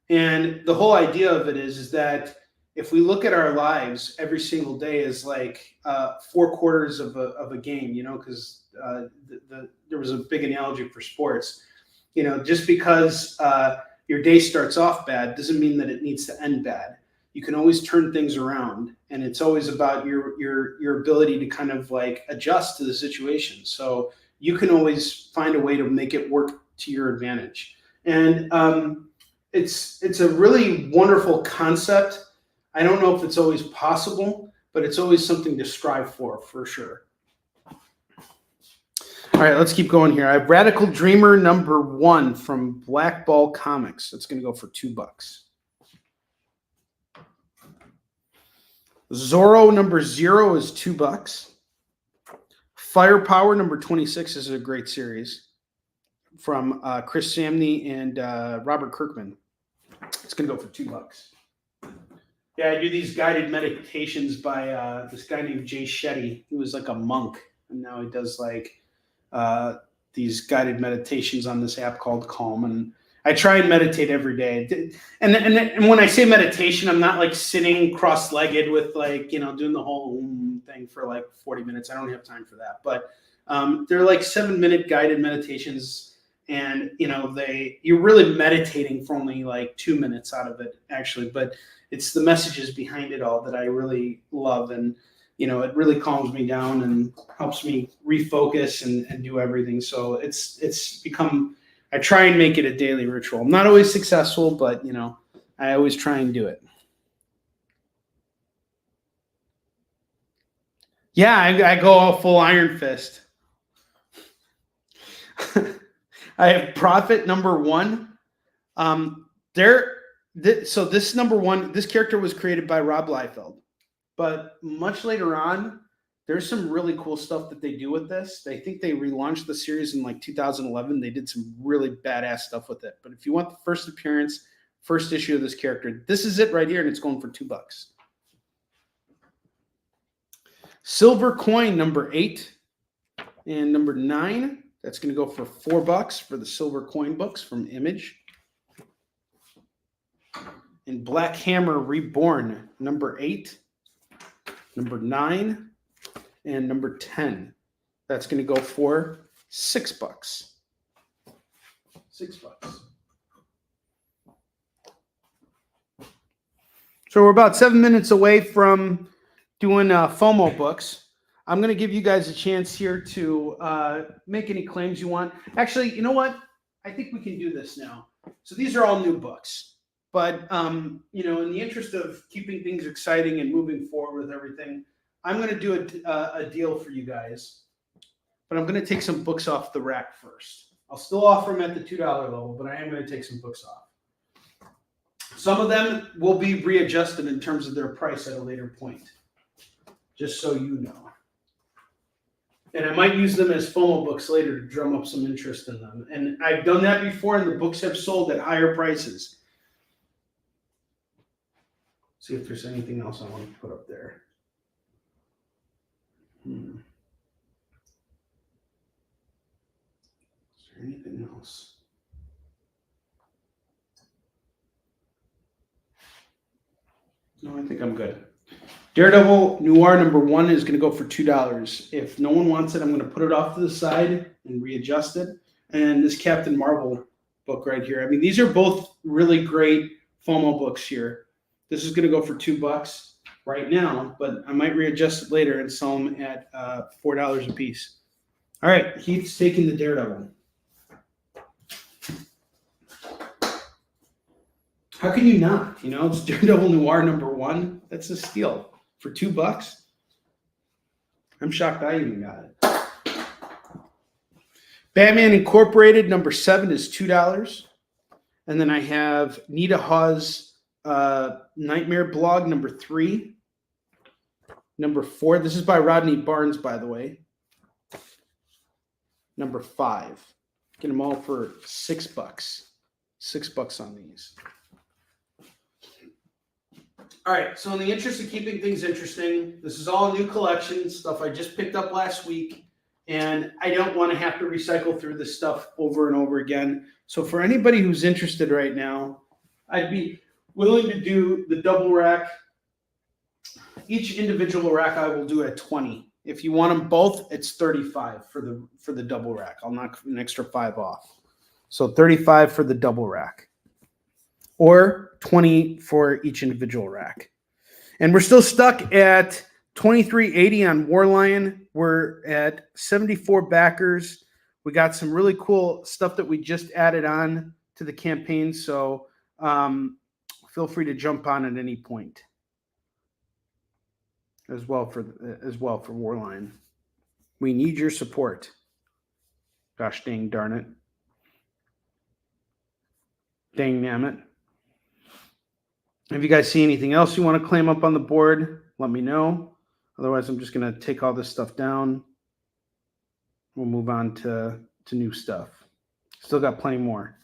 And the whole idea of it is that if we look at our lives every single day as like 4 quarters of a game, because there was a big analogy for sports. Just because your day starts off bad doesn't mean that it needs to end bad. You can always turn things around, and it's always about your ability to kind of like adjust to the situation. So you can always find a way to make it work to your advantage. And it's a really wonderful concept. I don't know if it's always possible, but it's always something to strive for sure. All right, let's keep going here. I have Radical Dreamer number 1 from Black Ball Comics. It's going to go for $2. Zorro number 0 is $2. Firepower number 26 is a great series from Chris Samney and Robert Kirkman. It's going to go for $2. Yeah, I do these guided meditations by this guy named Jay Shetty, who was like a monk, and now he does like these guided meditations on this app called Calm. And I try and meditate every day. And when I say meditation, I'm not like sitting cross-legged with like, doing the whole thing for like 40 minutes. I don't have time for that. But they're like 7-minute guided meditations. And, you're really meditating for only like 2 minutes out of it, actually. But it's the messages behind it all that I really love. And, it really calms me down and helps me refocus and do everything. So it's become, I try and make it a daily ritual. I'm not always successful, but, I always try and do it. Yeah, I go all full Iron Fist. I have Prophet number 1. So this number 1, this character was created by Rob Liefeld, but much later on, there's some really cool stuff that they do with this. I think they relaunched the series in like 2011. They did some really badass stuff with it. But if you want the first appearance, first issue of this character, this is it right here, and it's going for $2. Silver Coin number 8 and number 9. That's going to go for $4 for the Silver Coin books from Image. And Black Hammer Reborn number 8, number 9, and number 10. That's going to go for $6. $6. So we're about 7 minutes away from doing FOMO books. I'm going to give you guys a chance here to make any claims you want. Actually, you know what? I think we can do this now. So these are all new books. But, you know, in the interest of keeping things exciting and moving forward with everything, I'm going to do a deal for you guys. But I'm going to take some books off the rack first. I'll still offer them at the $2 level, but I am going to take some books off. Some of them will be readjusted in terms of their price at a later point, just so you know. And I might use them as FOMO books later to drum up some interest in them. And I've done that before, and the books have sold at higher prices. See if there's anything else I want to put up there. Is there anything else? No, I think I'm good. Daredevil Noir number 1 is going to go for $2. If no one wants it, I'm going to put it off to the side and readjust it. And this Captain Marvel book right here. I mean, these are both really great FOMO books here. This is going to go for $2 right now, but I might readjust it later and sell them at $4 a piece. All right, Heath's taking the Daredevil. How can you not? You know, it's Daredevil Noir number 1. That's a steal for $2. I'm shocked I even got it. Batman Incorporated number 7 is $2. And then I have Nita Hawes Nightmare Blog number 3. Number 4. This is by Rodney Barnes, by the way. Number 5. Get them all for $6. $6 on these. All right, so in the interest of keeping things interesting, this is all new collection, stuff I just picked up last week, and I don't want to have to recycle through this stuff over and over again. So for anybody who's interested right now, I'd be willing to do the double rack. Each individual rack I will do at $20. If you want them both, it's $35 for the double rack. I'll knock an extra $5 off. So $35 for the double rack, or $20 for each individual rack. And we're still stuck at $23.80 on Warlion. We're at 74 backers. We got some really cool stuff that we just added on to the campaign. So feel free to jump on at any point as well for Warline. We need your support. Gosh dang darn it. Dang damn it. If you guys see anything else you want to claim up on the board, let me know. Otherwise, I'm just going to take all this stuff down. We'll move on to new stuff. Still got plenty more.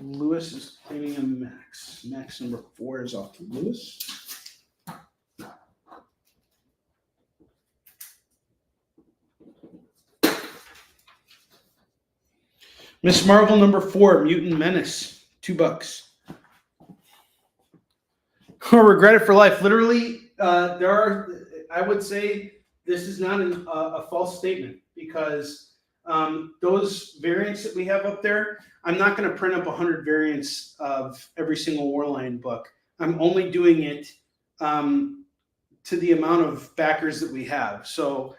Lewis is claiming a max. Max number 4 is off to Lewis. Miss Marvel number 4, Mutant Menace, $2. Regret it for life. Literally, I would say this is not a false statement, because those variants that we have up there, I'm not going to print up 100 variants of every single Warline book. I'm only doing it to the amount of backers that we have. So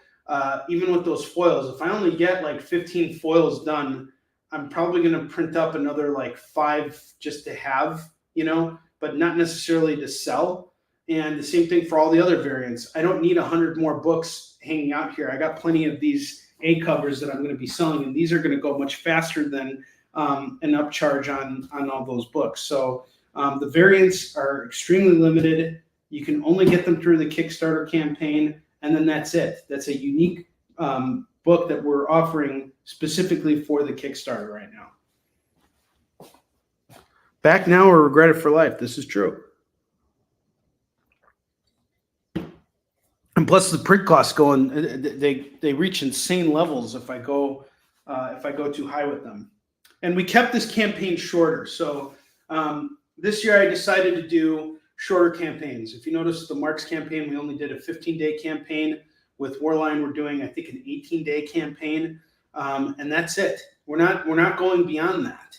even with those foils, if I only get like 15 foils done, I'm probably going to print up another like 5 just to have, you know, but not necessarily to sell. And the same thing for all the other variants. I don't need 100 more books hanging out here. I got plenty of these A covers that I'm going to be selling, and these are going to go much faster than an upcharge on all those books. So the variants are extremely limited. You can only get them through the Kickstarter campaign, and then that's it. That's a unique book that we're offering specifically for the Kickstarter right now. Back now or regret it for life. This is true. And plus the print costs they reach insane levels if I go too high with them. And we kept this campaign shorter. So this year I decided to do shorter campaigns. If you notice the Marks campaign, we only did a 15-day campaign. With Warline, we're doing, I think, an 18-day campaign. And that's it. We're not going beyond that.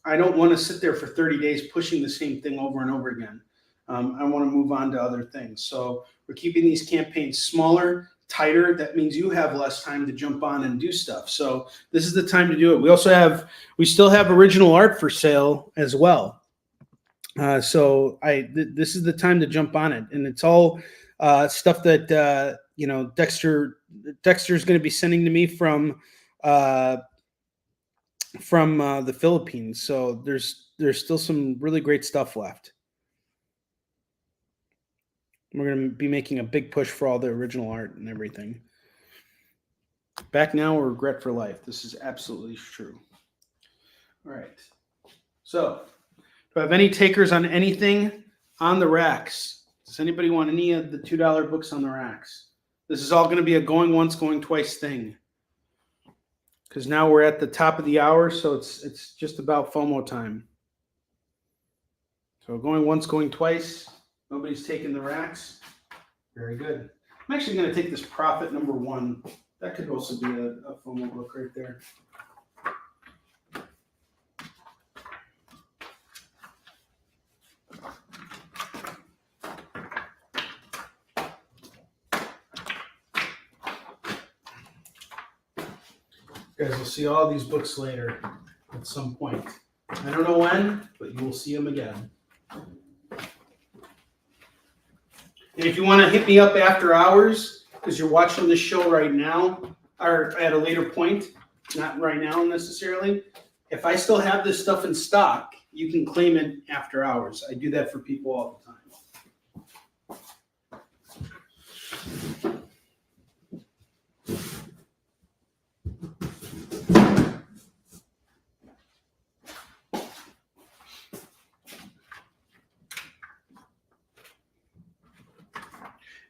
I don't want to sit there for 30 days pushing the same thing over and over again. I want to move on to other things. So we're keeping these campaigns smaller, tighter. That means you have less time to jump on and do stuff. So this is the time to do it. We still have original art for sale as well. So this is the time to jump on it. And it's all stuff that, Dexter's going to be sending to me from the Philippines. So there's still some really great stuff left. We're going to be making a big push for all the original art and everything. Back now or regret for life. This is absolutely true. All right. So, do I have any takers on anything on the racks? Does anybody want any of the $2 books on the racks? This is all going to be a going once, going twice thing. Because now we're at the top of the hour, so it's just about FOMO time. So going once, going twice. Nobody's taking the racks. Very good. I'm actually going to take this Profit number 1. That could also be a FOMO book right there. You guys will see all these books later at some point. I don't know when, but you will see them again. And if you want to hit me up after hours, because you're watching this show right now, or at a later point, not right now necessarily, if I still have this stuff in stock, you can claim it after hours. I do that for people all the time.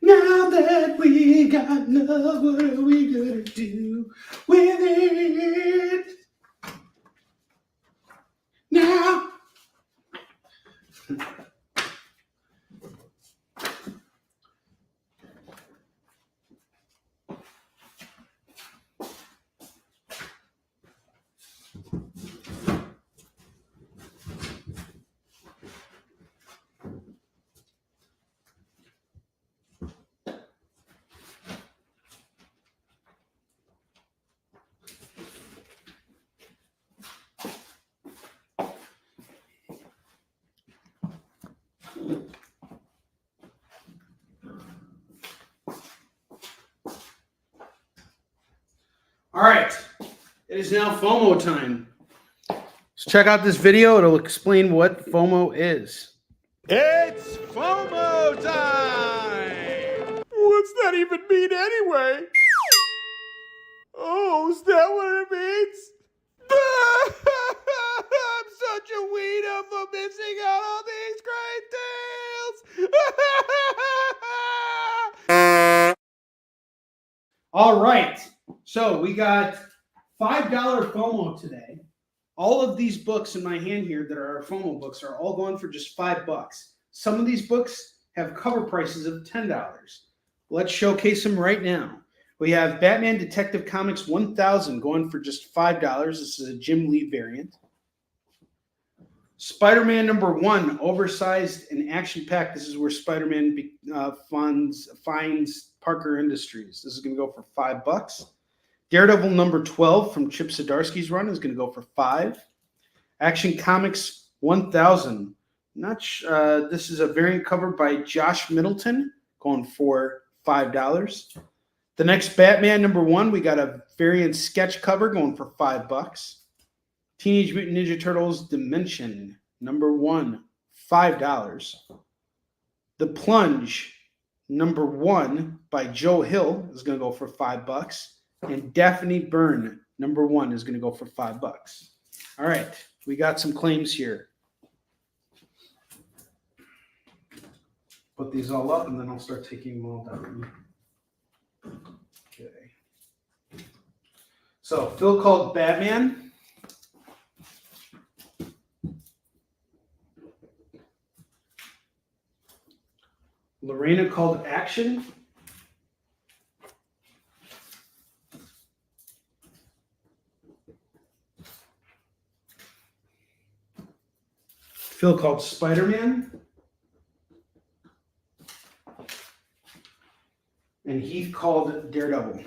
Now that we got love, what are we gonna do with it? Now. All right, it is now FOMO time. So check out this video. It'll explain what FOMO is. It's FOMO time! What's that even mean anyway? Oh, is that what it means? I'm such a weirdo for missing out on these great deals! All right, so we got $5 FOMO today. All of these books in my hand here that are our FOMO books are all going for just $5. Some of these books have cover prices of $10. Let's showcase them right now. We have Batman Detective Comics 1000 going for just $5. This is a Jim Lee variant. Spider-Man number 1, oversized and action-packed. This is where Spider-Man finds Parker Industries. This is going to go for $5. Daredevil number 12 from Chip Zdarsky's run is going to go for $5. Action Comics 1000. This is a variant cover by Josh Middleton, going for $5. The next Batman #1, we got a variant sketch cover going for $5. Teenage Mutant Ninja Turtles Dimension #1, $5. The Plunge #1 by Joe Hill is going to go for $5. And Daphne Byrne #1 is going to go for $5. All right, we got some claims here. Put these all up, and then I'll start taking them all down. Okay. So Phil called Batman. Lorena called Action. Phil called Spider-Man. And Heath called Daredevil.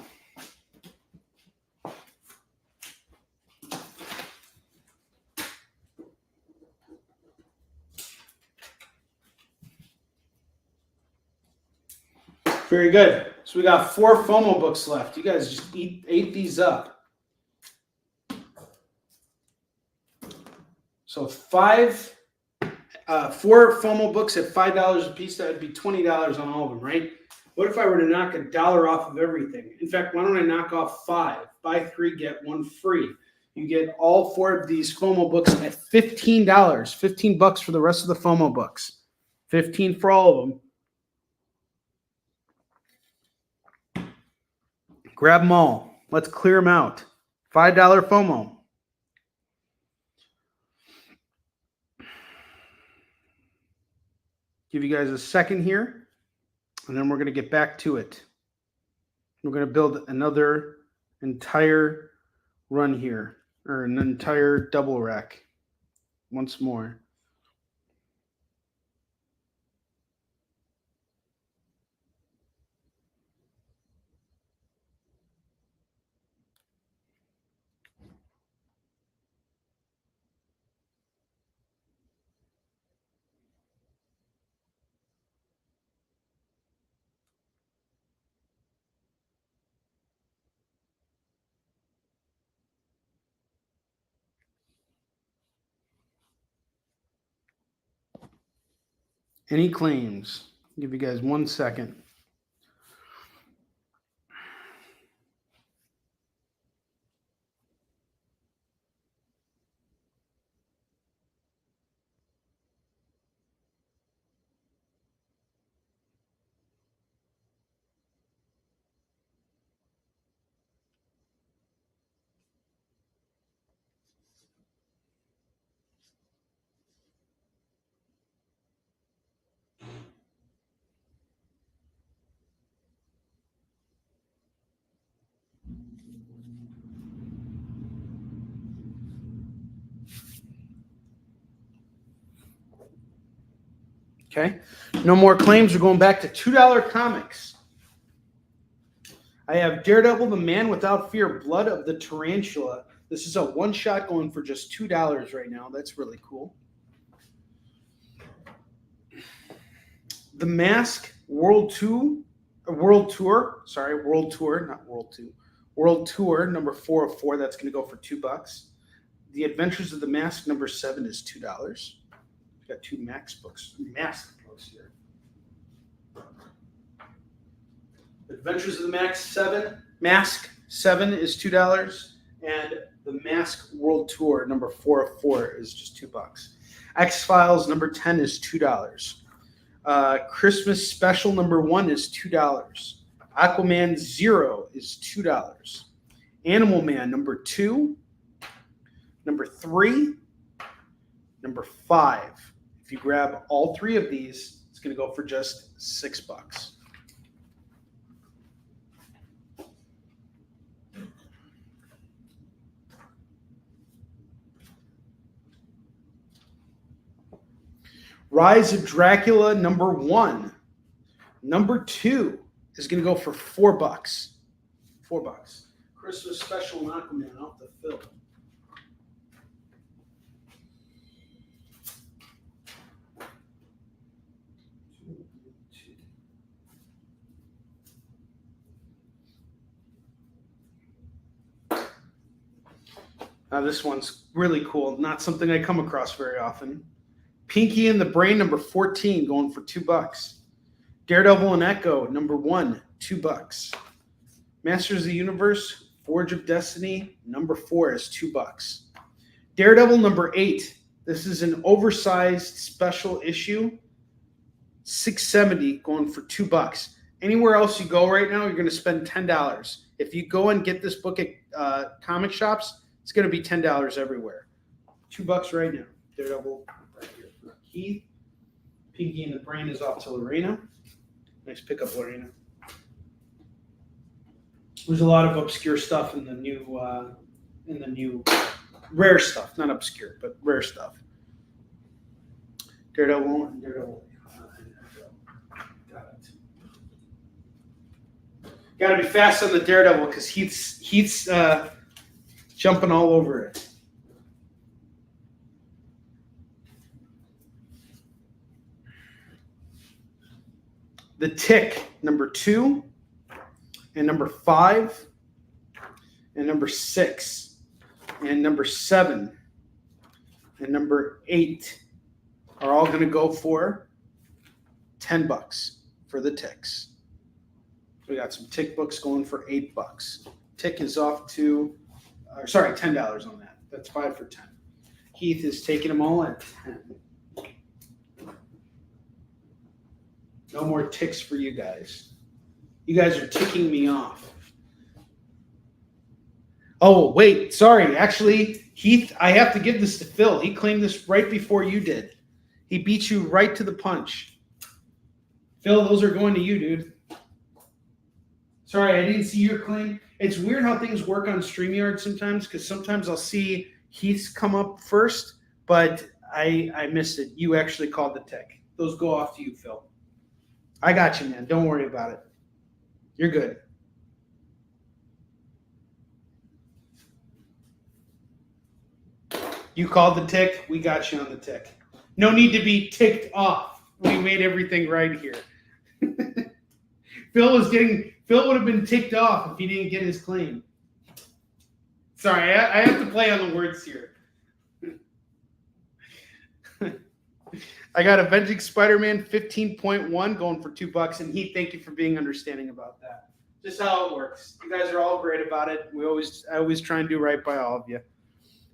Very good. So we got 4 FOMO books left. You guys just ate these up. So 4 FOMO books at $5 a piece. That would be $20 on all of them, right? What if I were to knock $1 off of everything? In fact, why don't I knock off 5? Buy 3, get 1 free. You get all 4 of these FOMO books at $15. $15 for the rest of the FOMO books. 15 for all of them. Grab them all. Let's clear them out. $5 FOMO. Give you guys a second here, and then we're going to get back to it. We're going to build another entire run here, or an entire double rack once more. Any claims? I'll give you guys 1 second. Okay, no more claims. We're going back to $2 comics. I have Daredevil, the Man Without Fear, Blood of the Tarantula. This is a one-shot going for just $2 right now. That's really cool. The Mask World Tour, not World 2. World Tour number 404. That's going to go for $2. The Adventures of the Mask #7 is $2. Got 2 mask books here. Adventures of the Mask 7 is $2, and the Mask World Tour number 404 is just $2. X-Files #10 is $2. Christmas Special #1 is $2. Aquaman 0 is $2. Animal Man #2, #3, #5. If you grab all 3 of these, it's going to go for just $6. Rise of Dracula #1. #2 is going to go for $4. $4. Christmas Special Aquaman off the film. This one's really cool. Not something I come across very often. Pinky and the Brain, number 14, going for $2. Daredevil and Echo, number 1, $2. Masters of the Universe, Forge of Destiny, number 4 is $2. Daredevil number 8. This is an oversized special issue, $6.70, going for $2. Anywhere else you go right now, you're going to spend $10. If you go and get this book at comic shops, it's going to be $10 everywhere. $2 right now. Daredevil right here for Keith. Pinky and the Brain is off to Lorena. Nice pickup, Lorena. There's a lot of obscure stuff in the new rare stuff, not obscure, but rare stuff. Daredevil and Daredevil. Got it. Got to be fast on the Daredevil because Heath's jumping all over it. The Tick, number 2, and number 5, and number 6, and number 7, and number 8 are all going to go for $10 for the Ticks. We got some Tick books going for $8. Tick is off to, $10 on that. That's 5 for 10. Heath is taking them all at 10. No more ticks for you guys. You guys are ticking me off. Oh, wait. Sorry. Actually, Heath, I have to give this to Phil. He claimed this right before you did. He beat you right to the punch. Phil, those are going to you, dude. Sorry, I didn't see your claim. It's weird how things work on StreamYard sometimes, because sometimes I'll see Heath's come up first, but I missed it. You actually called the tick. Those go off to you, Phil. I got you, man. Don't worry about it. You're good. You called the tick. We got you on the tick. No need to be ticked off. We made everything right here. Phil would have been ticked off if he didn't get his claim. Sorry, I have to play on the words here. I got Avenging Spider-Man 15.1 going for $2, and Heath, thank you for being understanding about that. Just how it works. You guys are all great about it. I always try and do right by all of you.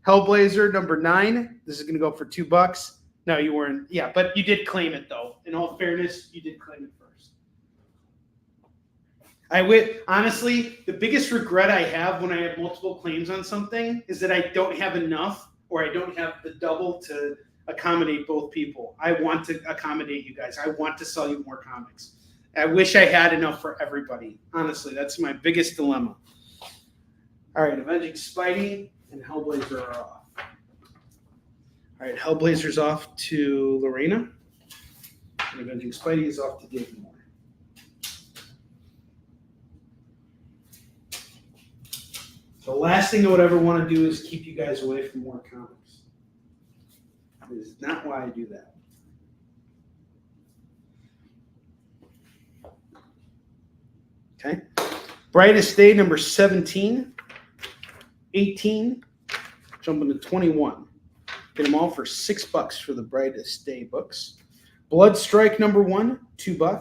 Hellblazer number 9. This is going to go for $2. No, you weren't. Yeah, but you did claim it though. In all fairness, you did claim it first. Honestly, the biggest regret I have when I have multiple claims on something is that I don't have enough, or I don't have the double to accommodate both people. I want to accommodate you guys. I want to sell you more comics. I wish I had enough for everybody. Honestly, that's my biggest dilemma. All right, Avenging Spidey and Hellblazer are off. All right, Hellblazer's off to Lorena. And Avenging Spidey is off to David Moore. The last thing I would ever want to do is keep you guys away from more comics. That is not why I do that. Okay. Brightest Day number 17, 18, jumping to 21. Get them all for $6 for the Brightest Day books. Blood Strike number 1, $2. All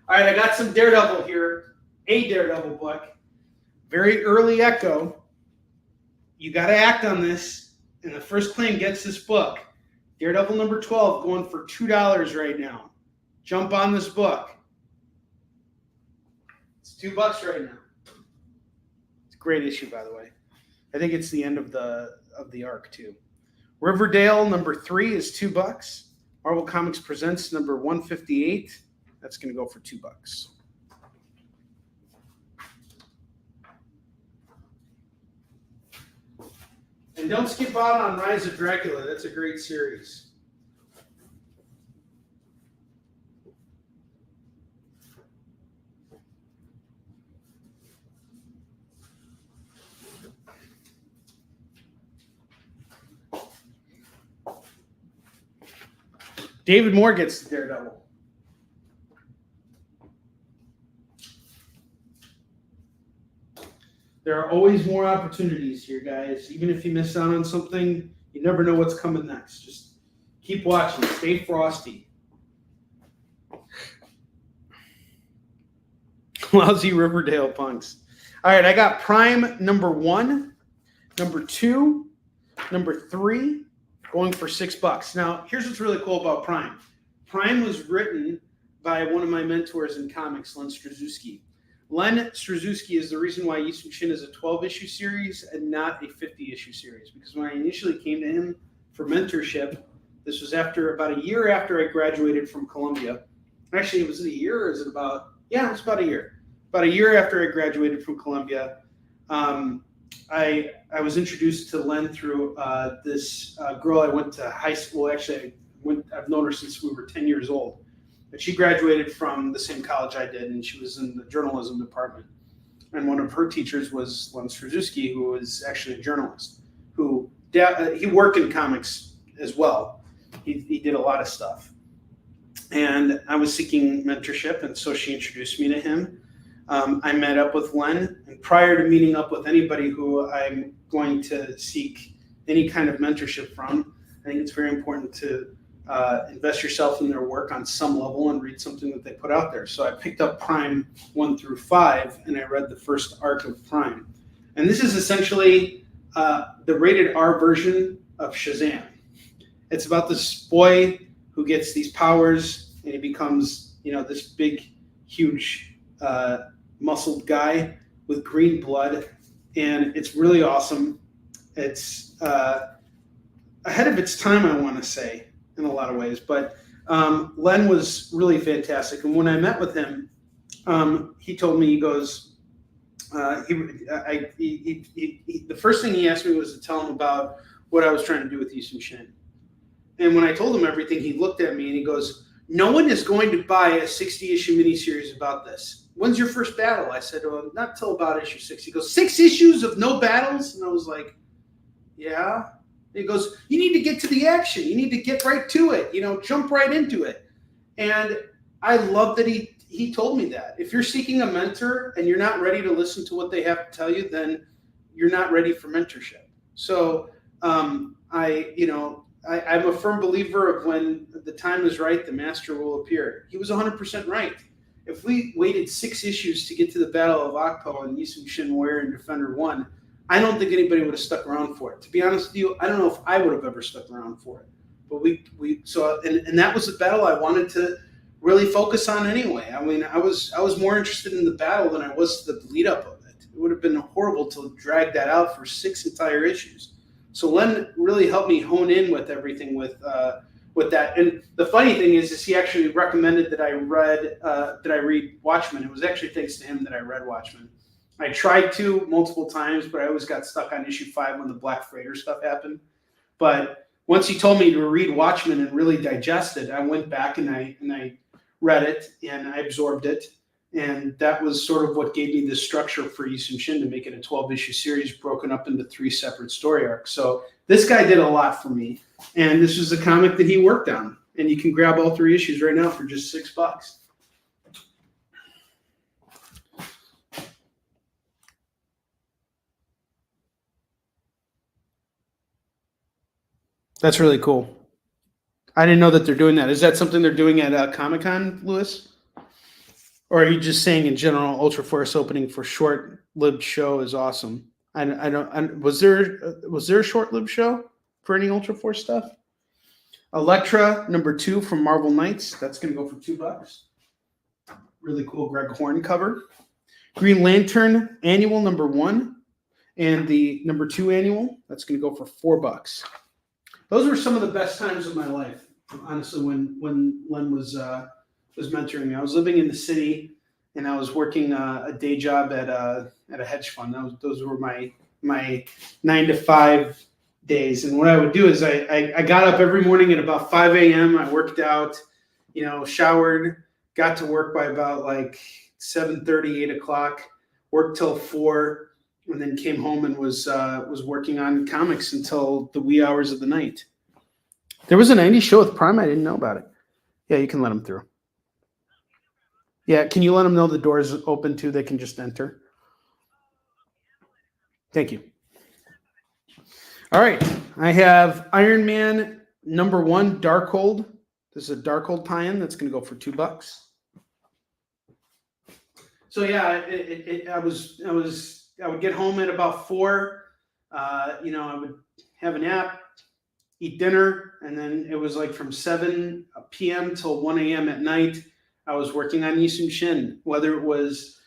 right, I got some Daredevil here. A Daredevil book. Very early Echo. You got to act on this. And the first claim gets this book. Daredevil number 12 going for $2 right now. Jump on this book. It's $2 right now. It's a great issue, by the way. I think it's the end of the arc too. Riverdale number 3 is $2. Marvel Comics Presents number 158. That's going to go for $2. And don't skip out on Rise of Dracula. That's a great series. David Moore gets the Daredevil. There are always more opportunities here, guys. Even if you miss out on something, you never know what's coming next. Just keep watching. Stay frosty. Lousy Riverdale punks. All right, I got Prime number 1, number 2, number 3, going for $6. Now, here's what's really cool about Prime. Prime was written by one of my mentors in comics, Len Straczewski. Len Straczewski is the reason why Yisung Shin is a 12-issue series and not a 50-issue series. Because when I initially came to him for mentorship, this was about a year after I graduated from Columbia. Actually, was it a year or is it about? Yeah, it was about a year. About a year after I graduated from Columbia, I was introduced to Len through this girl I went to high school. Actually, I've known her since we were 10 years old. But she graduated from the same college I did, and she was in the journalism department. And one of her teachers was Len Straczewski, who was actually a journalist. He worked in comics as well. He did a lot of stuff. And I was seeking mentorship, and so she introduced me to him. I met up with Len, and prior to meeting up with anybody who I'm going to seek any kind of mentorship from, I think it's very important to invest yourself in their work on some level and read something that they put out there. So I picked up Prime 1 through 5, and I read the first arc of Prime. And this is essentially the rated R version of Shazam. It's about this boy who gets these powers, and he becomes, this big, huge, muscled guy with green blood, and it's really awesome. It's ahead of its time, I want to say, in a lot of ways. But Len was really fantastic, and when I met with him, he told me, he goes, the first thing he asked me was to tell him about what I was trying to do with Yisung Shin. And when I told him everything, he looked at me and he goes, "No one is going to buy a 60-issue miniseries about this. When's your first battle?" I said, "Well, not till about issue 6. He goes, 6 issues of no battles?" And I was like, "Yeah." He goes, "You need to get to the action. You need to get right to it. Jump right into it." And I love that he told me that. If you're seeking a mentor and you're not ready to listen to what they have to tell you, then you're not ready for mentorship. So I'm a firm believer of when the time is right, the master will appear. He was 100% right. If we waited 6 issues to get to the Battle of Akpo and Yisung Shin Warrior and Defender 1, I don't think anybody would have stuck around for it. To be honest with you, I don't know if I would have ever stuck around for it. But we saw, and that was the battle I wanted to really focus on anyway. I mean, I was more interested in the battle than I was the lead up of it. It would have been horrible to drag that out for 6 entire issues. So Len really helped me hone in with everything with that. And the funny thing is he actually recommended that I read Watchmen. It was actually thanks to him that I read Watchmen. I tried to multiple times, but I always got stuck on issue 5 when the Black Freighter stuff happened. But once he told me to read Watchmen and really digest it, I went back and I read it and I absorbed it. And that was sort of what gave me the structure for Yisung Shin to make it a 12-issue series broken up into 3 separate story arcs. So this guy did a lot for me. And this was a comic that he worked on. And you can grab all 3 issues right now for just $6. That's really cool. I didn't know that they're doing that. Is that something they're doing at Comic-Con, Lewis? Or are you just saying in general, Ultra Force opening for short-lived show is awesome? Was there a short-lived show for any Ultra Force stuff? Elektra number 2 from Marvel Knights. That's going to go for $2. Really cool Greg Horn cover. Green Lantern annual number 1 and the number 2 annual. That's going to go for $4. Those were some of the best times of my life, honestly, when Len was mentoring me. I was living in the city, and I was working a day job at a hedge fund. Those were my 9 to 5 days. And what I would do is I got up every morning at about 5 a.m. I worked out, showered, got to work by about like 7:30, 8 o'clock, worked till 4. And then came home and was working on comics until the wee hours of the night. There was a 90s show with Prime. I didn't know about it. Yeah, you can let them through. Yeah, can you let them know the door is open too? They can just enter. Thank you. All right. I have Iron Man #1 Darkhold. This is a Darkhold tie-in that's going to go for $2. So yeah, I would get home at about 4. I would have a nap, eat dinner, and then it was like from 7 p.m. till 1 a.m. at night. I was working on Yisum Shin, whether it was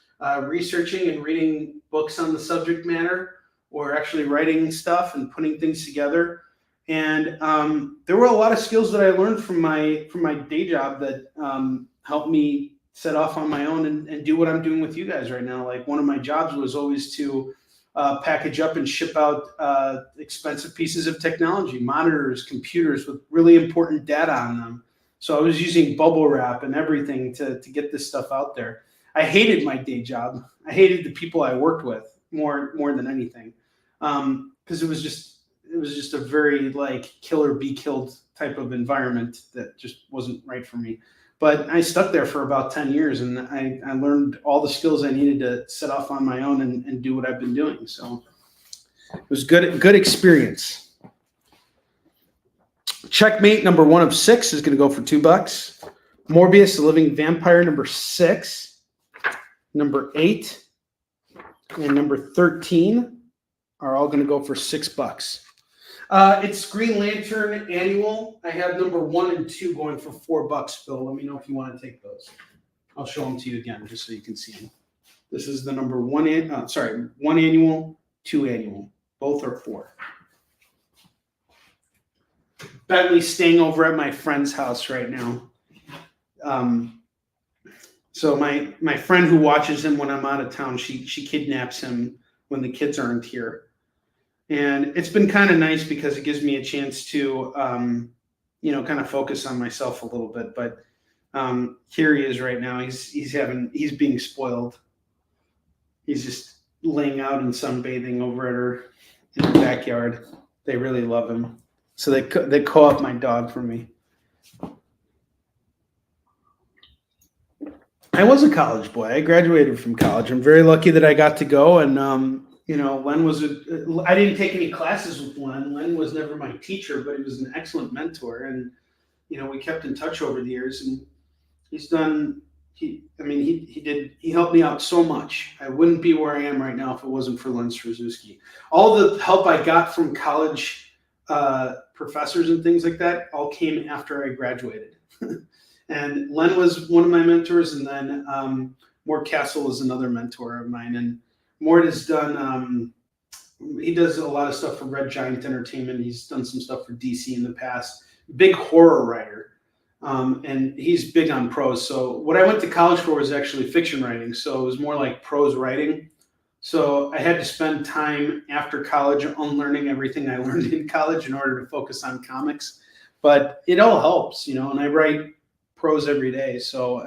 researching and reading books on the subject matter, or actually writing stuff and putting things together. And there were a lot of skills that I learned from my day job that helped me set off on my own and do what I'm doing with you guys right now. Like, one of my jobs was always to package up and ship out expensive pieces of technology, monitors, computers with really important data on them. So I was using bubble wrap and everything to get this stuff out there. I hated my day job. I hated the people I worked with more than anything, because it was just a very like kill or be killed type of environment that just wasn't right for me. But I stuck there for about 10 years, and I learned all the skills I needed to set off on my own and do what I've been doing. So it was good experience. Checkmate #1 of 6 is going to go for $2. Morbius, the Living Vampire #6, #8, and #13 are all going to go for $6. It's Green Lantern Annual. I have #1 and 2 going for $4, Phil. Let me know if you want to take those. I'll show them to you again just so you can see them. This is the #1 annual, 2 annual. Both are 4. Bentley's staying over at my friend's house right now. So my friend who watches him when I'm out of town, she kidnaps him when the kids aren't here. And it's been kind of nice because it gives me a chance to, kind of focus on myself a little bit. But here he is right now. He's being spoiled. He's just laying out and sunbathing over at her in the backyard. They really love him. So they co-op my dog for me. I was a college boy. I graduated from college. I'm very lucky that I got to go. And Len was I didn't take any classes with Len. Len was never my teacher, but he was an excellent mentor. And we kept in touch over the years. And he helped me out so much. I wouldn't be where I am right now if it wasn't for Len Strzezuski. All the help I got from college professors and things like that all came after I graduated. And Len was one of my mentors, and then Mort Castle was another mentor of mine. And Mort has done he does a lot of stuff for Red Giant Entertainment. He's done some stuff for DC in the past. Big horror writer. And he's big on prose. So what I went to college for was actually fiction writing. So it was more like prose writing. So I had to spend time after college unlearning everything I learned in college in order to focus on comics. But it all helps, and I write prose every day. So,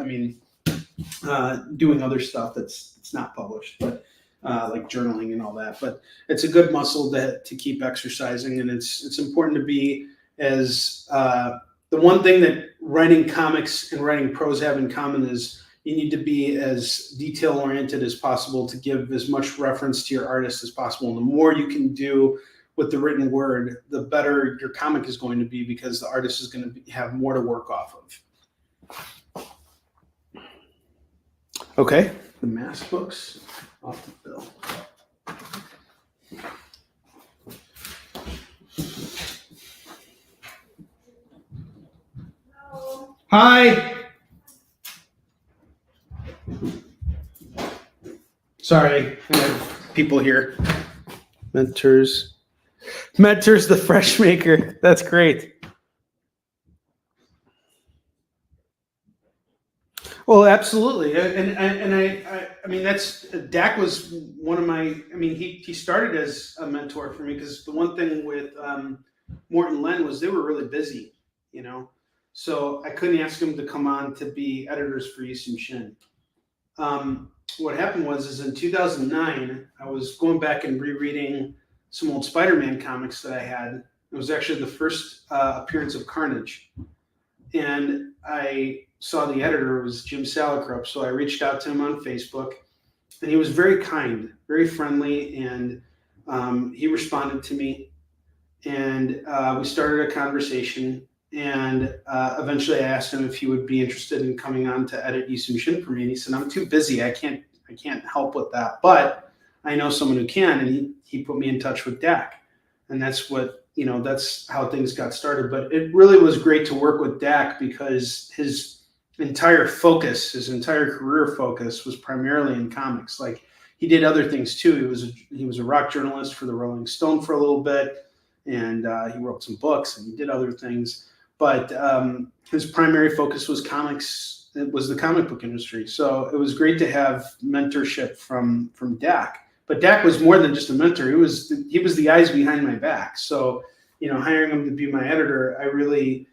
doing other stuff it's not published, but like journaling and all that. But it's a good muscle to keep exercising. And it's important to be as the one thing that writing comics and writing prose have in common is you need to be as detail-oriented as possible to give as much reference to your artist as possible. And the more you can do with the written word, the better your comic is going to be, because the artist is going to have more to work off of. Okay, the mass books off the bill. Hi. Sorry, I have people here. Mentors, the Fresh Maker. That's great. Well, absolutely, and that's Dak was one of my. He started as a mentor for me, because the one thing with Mort and Len was they were really busy, so I couldn't ask them to come on to be editors for Yisum Shin. What happened was in 2009, I was going back and rereading some old Spider-Man comics that I had. It was actually the first appearance of Carnage. And I saw the editor was Jim Salicrup. So I reached out to him on Facebook, and he was very kind, very friendly. And He responded to me, and we started a conversation. And eventually, I asked him if he would be interested in coming on to edit Yisun Shin for me. And he said, "I'm too busy. I can't help with that. But I know someone who can." And he put me in touch with Dak, and that's what that's how things got started. But it really was great to work with Dak because his entire career focus was primarily in comics. Like, he did other things too. He was a rock journalist for the Rolling Stone for a little bit, and he wrote some books and he did other things. But his primary focus was comics. It was the comic book industry. So it was great to have mentorship from Dak. But Dak was more than just a mentor. He was the eyes behind my back. So hiring him to be my editor, I really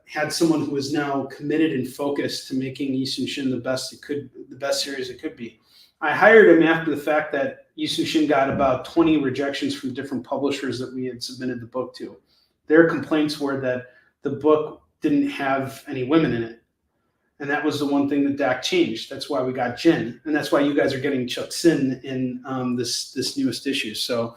had someone who was now committed and focused to making Yisun Shin the best series it could be. I hired him after the fact that Yisun Shin got about 20 rejections from different publishers that we had submitted the book to. Their complaints were that the book didn't have any women in it. And that was the one thing that Dak changed. That's why we got Jin. And that's why you guys are getting Chuck Sin in this newest issue. So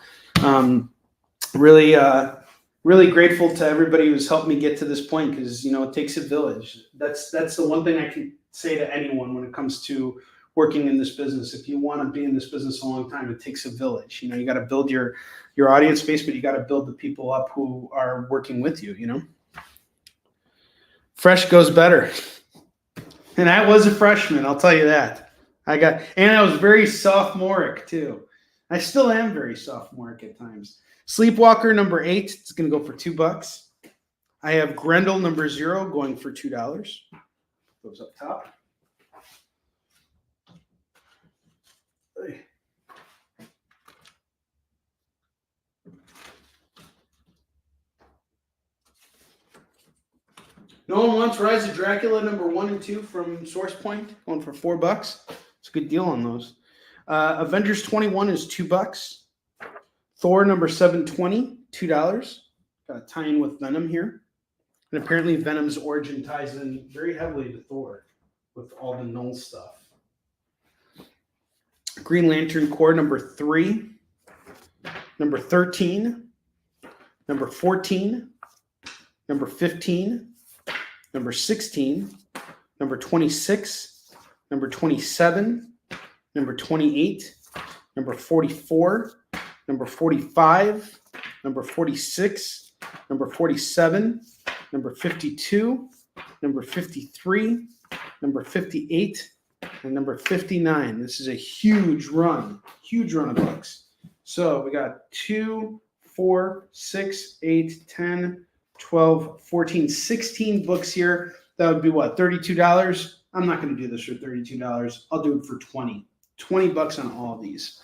really grateful to everybody who's helped me get to this point, because it takes a village. That's the one thing I can say to anyone when it comes to working in this business. If you want to be in this business a long time, it takes a village. You got to build your audience base, but you got to build the people up who are working with you. Fresh goes better. And I was a freshman, I'll tell you that. And I was very sophomoric too. I still am very sophomoric at times. Sleepwalker number 8, it's going to go for $2. I have Grendel number 0 going for $2. Goes up top. No One Wants Rise of Dracula number 1 and 2 from Source Point, going for $4. It's a good deal on those. Avengers 21 is $2. Thor number 720, $2. Got a tie-in with Venom here. And apparently Venom's origin ties in very heavily to Thor with all the null stuff. Green Lantern Corps number 3, number 13, number 14, number 15, number 16, number 26, number 27, number 28, number 44, number 45, number 46, number 47, number 52, number 53, number 58, and number 59. This is a huge run of books. So we got 2, 4, 6, 8, 10, 12, 14, 16 books here. That would be what, $32? I'm not going to do this for $32. I'll do it for $20. $20 on all of these.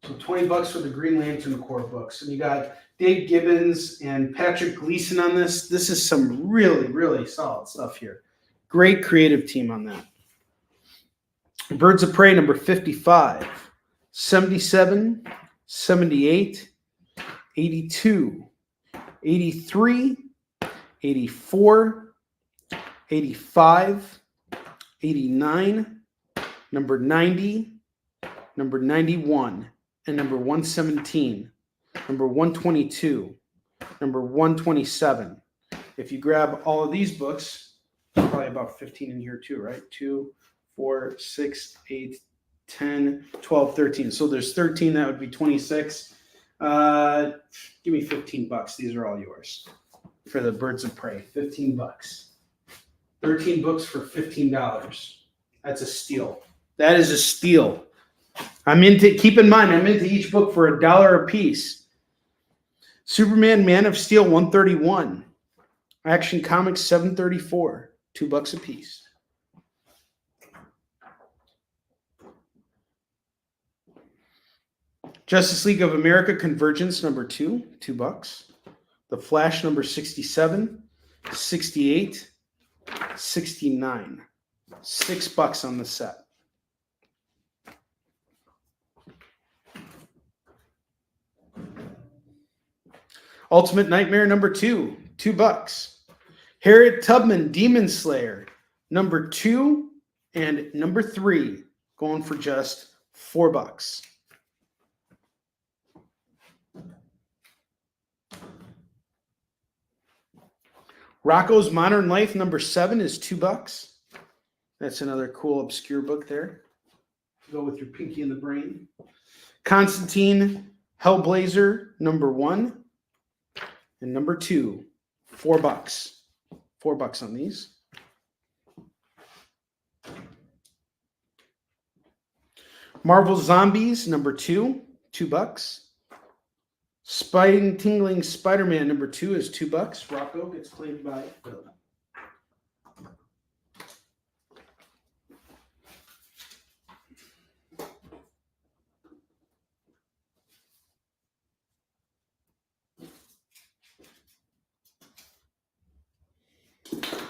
So $20 for the Green Lantern Corps books. And you got Dave Gibbons and Patrick Gleason on this. This is some really, really solid stuff here. Great creative team on that. Birds of Prey number 55, 77, 78, 82, 83, 84, 85, 89, number 90, number 91, and number 117, number 122, number 127. If you grab all of these books, probably about 15 in here too, right? 2, 4, 6, 8, 10, 12, 13. So there's 13, that would be 26. Give me $15. These are all yours for the Birds of Prey. $15. 13 books for $15. That's a steal. That is a steal. Keep in mind, I'm into each book for $1 a piece. Superman Man of Steel 131. Action Comics 734. $2 a piece. Justice League of America Convergence number 2, $2. The Flash number 67, 68, 69. $6 on the set. Ultimate Nightmare number 2, $2. Harriet Tubman Demon Slayer number 2 and number 3 going for just $4. Rocco's Modern Life number 7 is $2. That's another cool obscure book there. Go with your Pinky in the Brain. Constantine Hellblazer number 1 and number 2, $4. $4 on these. Marvel Zombies number 2, $2. Spine Tingling Spider-Man number 2 is $2. Rocco gets claimed by Phil.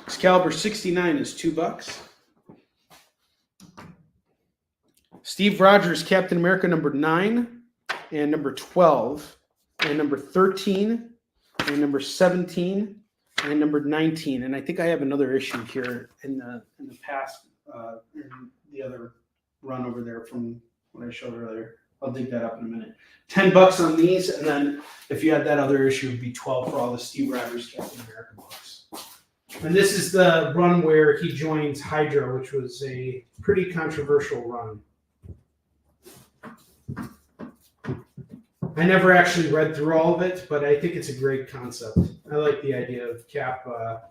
Excalibur 69 is $2. Steve Rogers, Captain America number 9 and number 12 and number 13 and number 17 and number 19. And I think I have another issue here in the past, in the other run over there from what I showed earlier. I'll dig that up in a minute. $10 on these, and then if you had that other issue, it would be $12 for all the Steve Rogers Captain America books. And this is the run where he joins Hydra, which was a pretty controversial run. I never actually read through all of it, but I think it's a great concept. I like the idea of Cap, of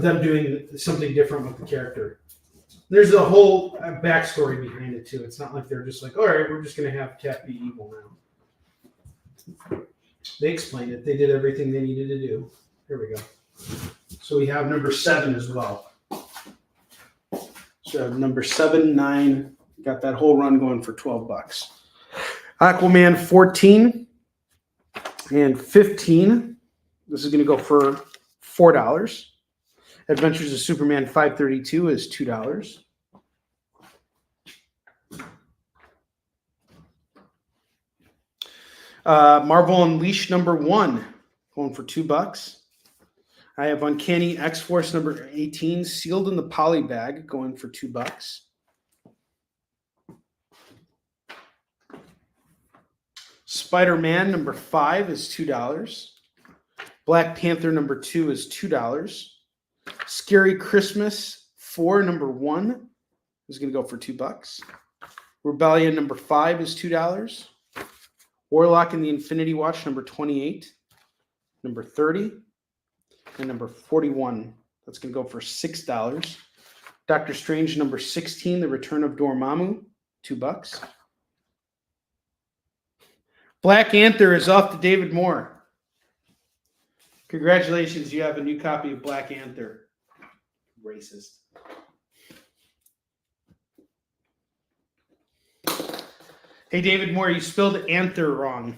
them doing something different with the character. There's a whole backstory behind it, too. It's not like they're just like, all right, we're just going to have Cap be evil now. They explained it. They did everything they needed to do. Here we go. So we have number 7 as well. So number 7, 9, got that whole run going for $12. Aquaman 14 and 15. This is going to go for $4. Adventures of Superman 532 is $2. Marvel Unleashed number 1 going for $2. I have Uncanny X-Force number 18 sealed in the poly bag going for $2. Spider-Man number 5 is $2. Black Panther number 2 is $2. Scary Christmas 4 number 1 is going to go for $2. Rebellion number 5 is $2. Warlock and the Infinity Watch number 28, number 30, and number 41. That's going to go for $6. Doctor Strange number 16, The Return of Dormammu, $2. Black Panther is off to David Moore. Congratulations, you have a new copy of Black Panther. Racist. Hey, David Moore, you spelled Anther wrong.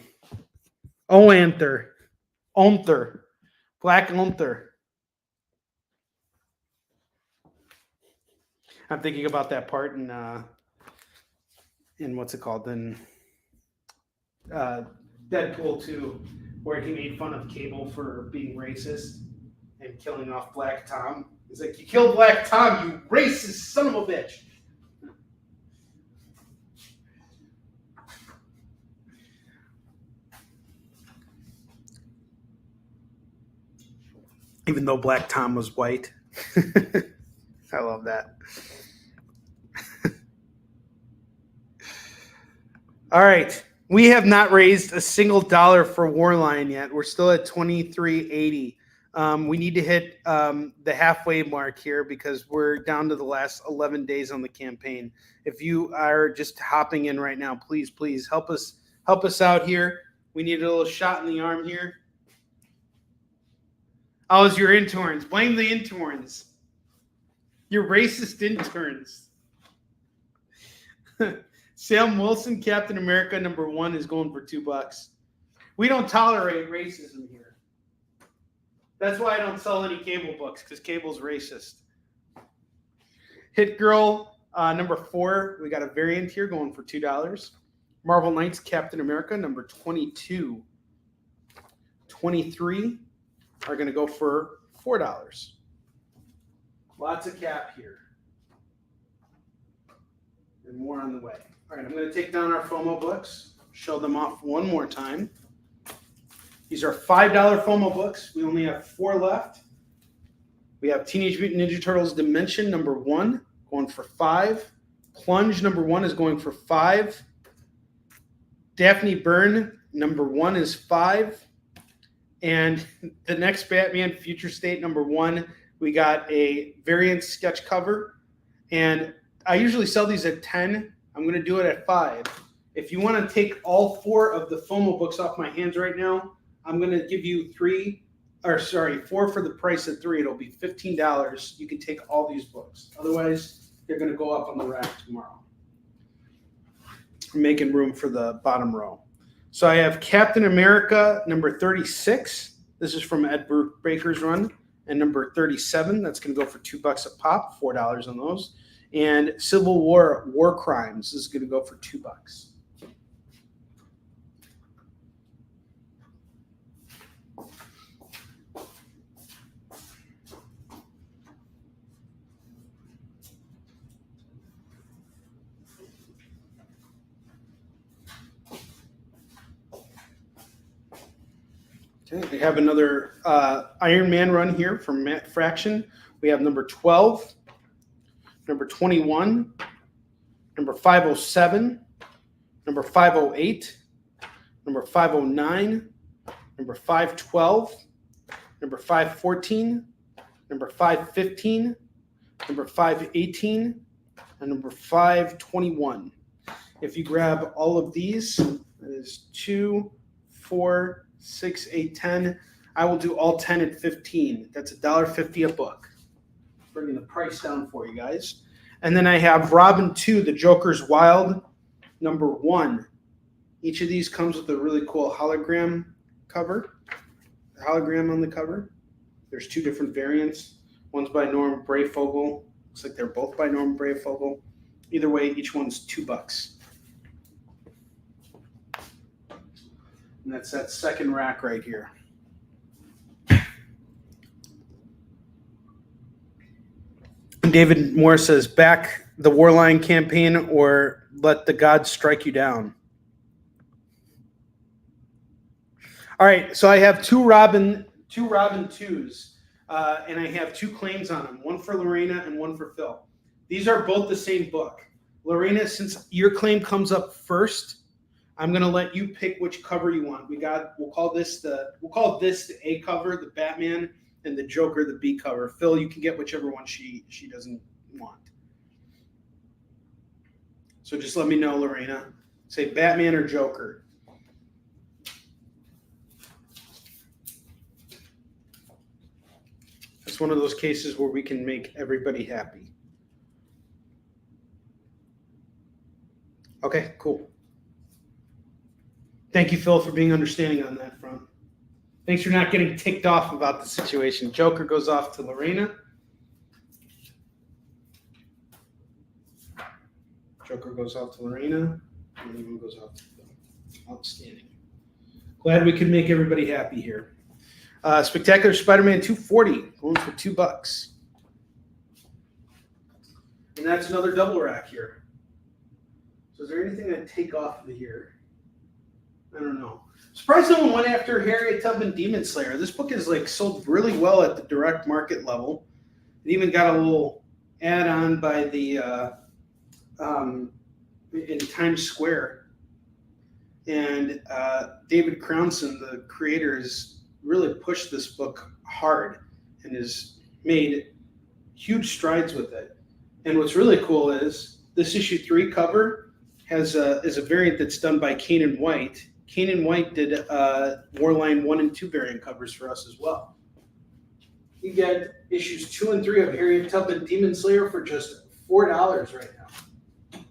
Oh, Anther. Onther. Black Onther. I'm thinking about that part in what's it called? In Deadpool 2, where he made fun of Cable for being racist and killing off Black Tom. He's like, you killed Black Tom, you racist son of a bitch. Even though Black Tom was white. I love that. All right. We have not raised a single dollar for Warline yet. We're still at $23.80. We need to hit the halfway mark here because we're down to the last 11 days on the campaign. If you are just hopping in right now, please help us out here. We need a little shot in the arm here. Oh, it's your interns. Blame the interns. Your racist interns. Sam Wilson, Captain America number 1 is going for $2. We don't tolerate racism here. That's why I don't sell any Cable books, because Cable's racist. Hit Girl number 4, we got a variant here going for $2. Marvel Knights Captain America number 22. 23 are going to go for $4. Lots of Cap here. And more on the way. All right, I'm going to take down our FOMO books, show them off one more time. These are $5 FOMO books. We only have 4 left. We have Teenage Mutant Ninja Turtles Dimension #1 going for $5. Plunge #1 is going for $5. Daphne Byrne #1 is $5. And the next Batman Future State #1, we got a variant sketch cover. And I usually sell these at 10. I'm going to do it at 5. If you want to take all 4 of the FOMO books off my hands right now, I'm going to give you 4 for the price of 3. It'll be $15. You can take all these books. Otherwise, they're going to go up on the rack tomorrow. I'm making room for the bottom row. So I have Captain America #36. This is from Ed Brubaker's run. And #37, that's going to go for $2 a pop, $4 on those. And Civil War War Crimes, this is going to go for $2. Okay, we have another Iron Man run here from Matt Fraction. We have #12, #21, #507, #508, #509, #512, #514, #515, #518, and #521. If you grab all of these, that is 2, 4, 6, 8, 10. I will do all 10 at 15. That's $1.50 a book. Bringing the price down for you guys. And then I have Robin 2, The Joker's Wild, #1. Each of these comes with a really cool hologram cover. The hologram on the cover. There's 2 different variants. One's by Norm Brayfogle. Looks like they're both by Norm Brayfogle. Either way, each one's $2. And that's that second rack right here. And David Moore says, back the Warline campaign or let the gods strike you down. All right, so I have two Robin 2s, and I have 2 claims on them, one for Lorena and one for Phil. These are both the same book. Lorena, since your claim comes up first, I'm gonna let you pick which cover you want. We'll call this the A cover, the Batman, and the Joker, the B cover. Phil, you can get whichever one she doesn't want. So just let me know, Lorena. Say Batman or Joker. It's one of those cases where we can make everybody happy. Okay, cool. Thank you, Phil, for being understanding on that front. Thanks for not getting ticked off about the situation. Joker goes off to Lorena. Joker goes off to Lorena. And then one goes off to Phil. Outstanding. Glad we could make everybody happy here. Spectacular Spider-Man 240, going for $2. And that's another double rack here. So is there anything I'd take off of here? I don't know. Surprised no one went after Harriet Tubman Demon Slayer. This book is like sold really well at the direct market level. It even got a little add-on by the in Times Square. And David Crownson, the creator, has really pushed this book hard and has made huge strides with it. And what's really cool is this issue 3 cover is a variant that's done by Kane & White. Kane & White did Warline 1 and 2 variant covers for us as well. You get issues 2 and 3 of Harriet Tubman Demon Slayer for just $4 right now.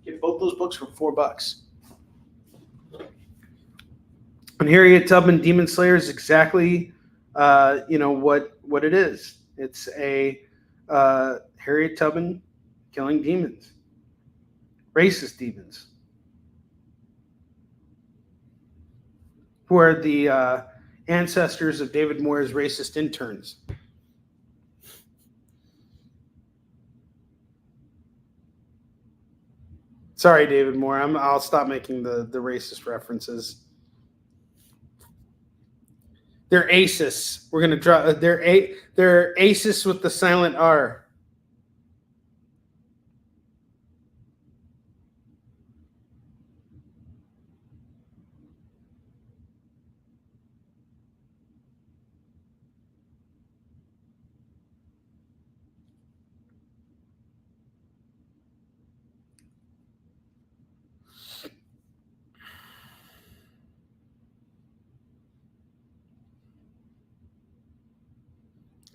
Get both those books for $4. And Harriet Tubman Demon Slayer is exactly, what it is. It's a Harriet Tubman killing demons, racist demons, who are the ancestors of David Moore's racist interns. Sorry, David Moore. I'll stop making the racist references. They're Asus. We're gonna draw. They're Asus with the silent R.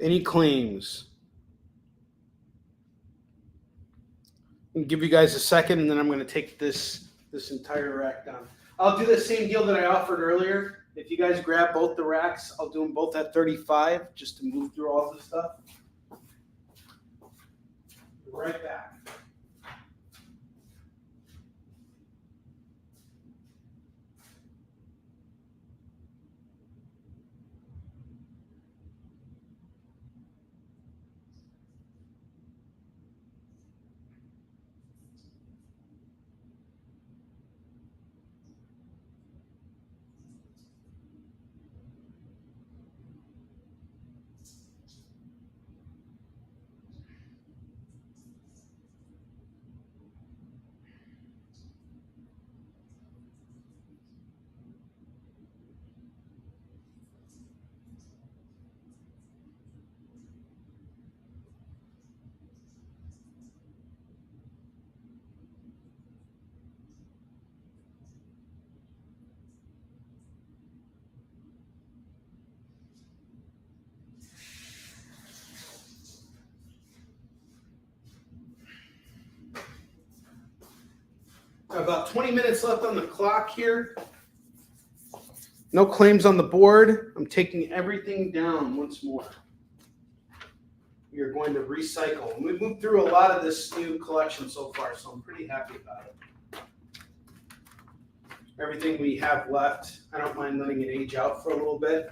Any claims? I'll give you guys a second, and then I'm going to take this entire rack down. I'll do the same deal that I offered earlier. If you guys grab both the racks, I'll do them both at 35 just to move through all this stuff. Right back. About 20 minutes left on the clock here. No claims on the board. I'm taking everything down once more. We are going to recycle. And we've moved through a lot of this new collection so far, so I'm pretty happy about it. Everything we have left, I don't mind letting it age out for a little bit.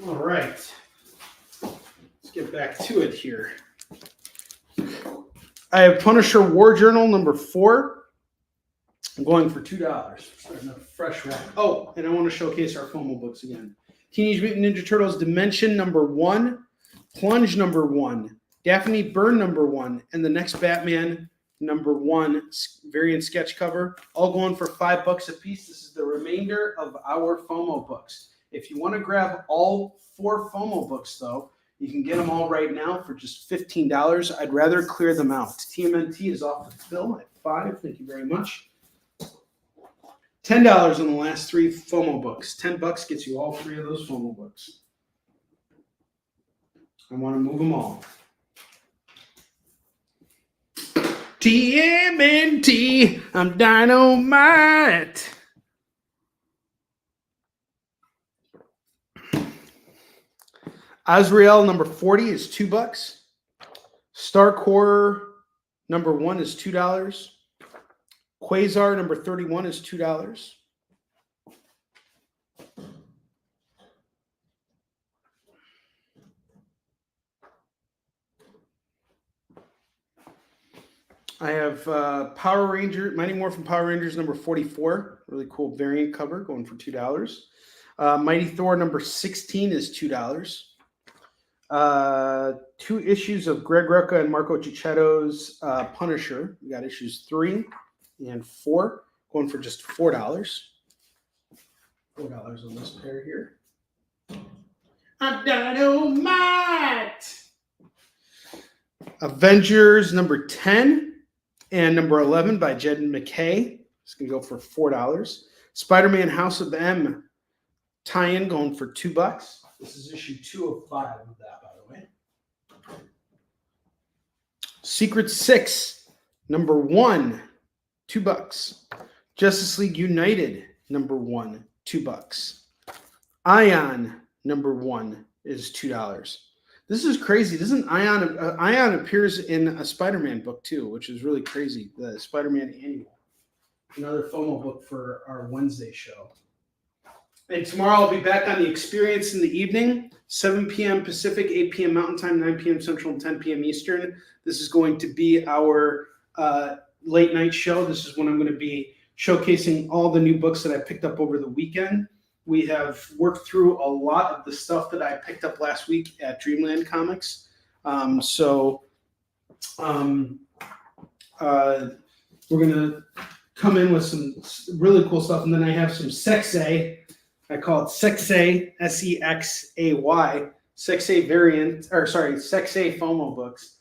All right, let's get back to it here. I have Punisher War Journal number 4. I'm going for $2. Starting a fresh rack. Oh, and I want to showcase our FOMO books again. Teenage Mutant Ninja Turtles Dimension number 1, Plunge number 1, Daphne Byrne number 1, and the next Batman number 1 variant sketch cover. All going for $5 a piece. This is the remainder of our FOMO books. If you want to grab all 4 FOMO books, though, you can get them all right now for just $15. I'd rather clear them out. TMNT is off the fill at $5. Thank you very much. $10 on the last 3 FOMO books. $10 gets you all 3 of those FOMO books. I want to move them all. TMNT, I'm dynamite. Azrael number 40 is $2. Starcore number 1 is $2. Quasar number 31 is $2. I have Power Ranger, Mighty Morphin Power Rangers number 44. Really cool variant cover going for $2. Mighty Thor number 16 is $2. 2 issues of Greg Rucka and Marco Cicchetto's Punisher. We got issues 3 and 4 going for just $4. $4 on this pair here. Dynamite! Avengers number 10 and number 11 by Jed McKay. It's going to go for $4. Spider-Man House of M tie-in going for $2. This is issue 205 of that, by the way. Secret 6, number 1, $2. Justice League United, number 1, $2. Ion, number 1, is $2. This is crazy. Doesn't Ion appears in a Spider-Man book too, which is really crazy. The Spider-Man Annual, another FOMO book for our Wednesday show. And tomorrow I'll be back on The Experience in the evening, 7 p.m. Pacific, 8 p.m. Mountain Time, 9 p.m. Central, and 10 p.m. Eastern. This is going to be our late night show. This is when I'm going to be showcasing all the new books that I picked up over the weekend. We have worked through a lot of the stuff that I picked up last week at Dreamland Comics. We're going to come in with some really cool stuff. And then I have some Sexay. I call it Sexay, Sexay, Sexay variant, Sexay FOMO books.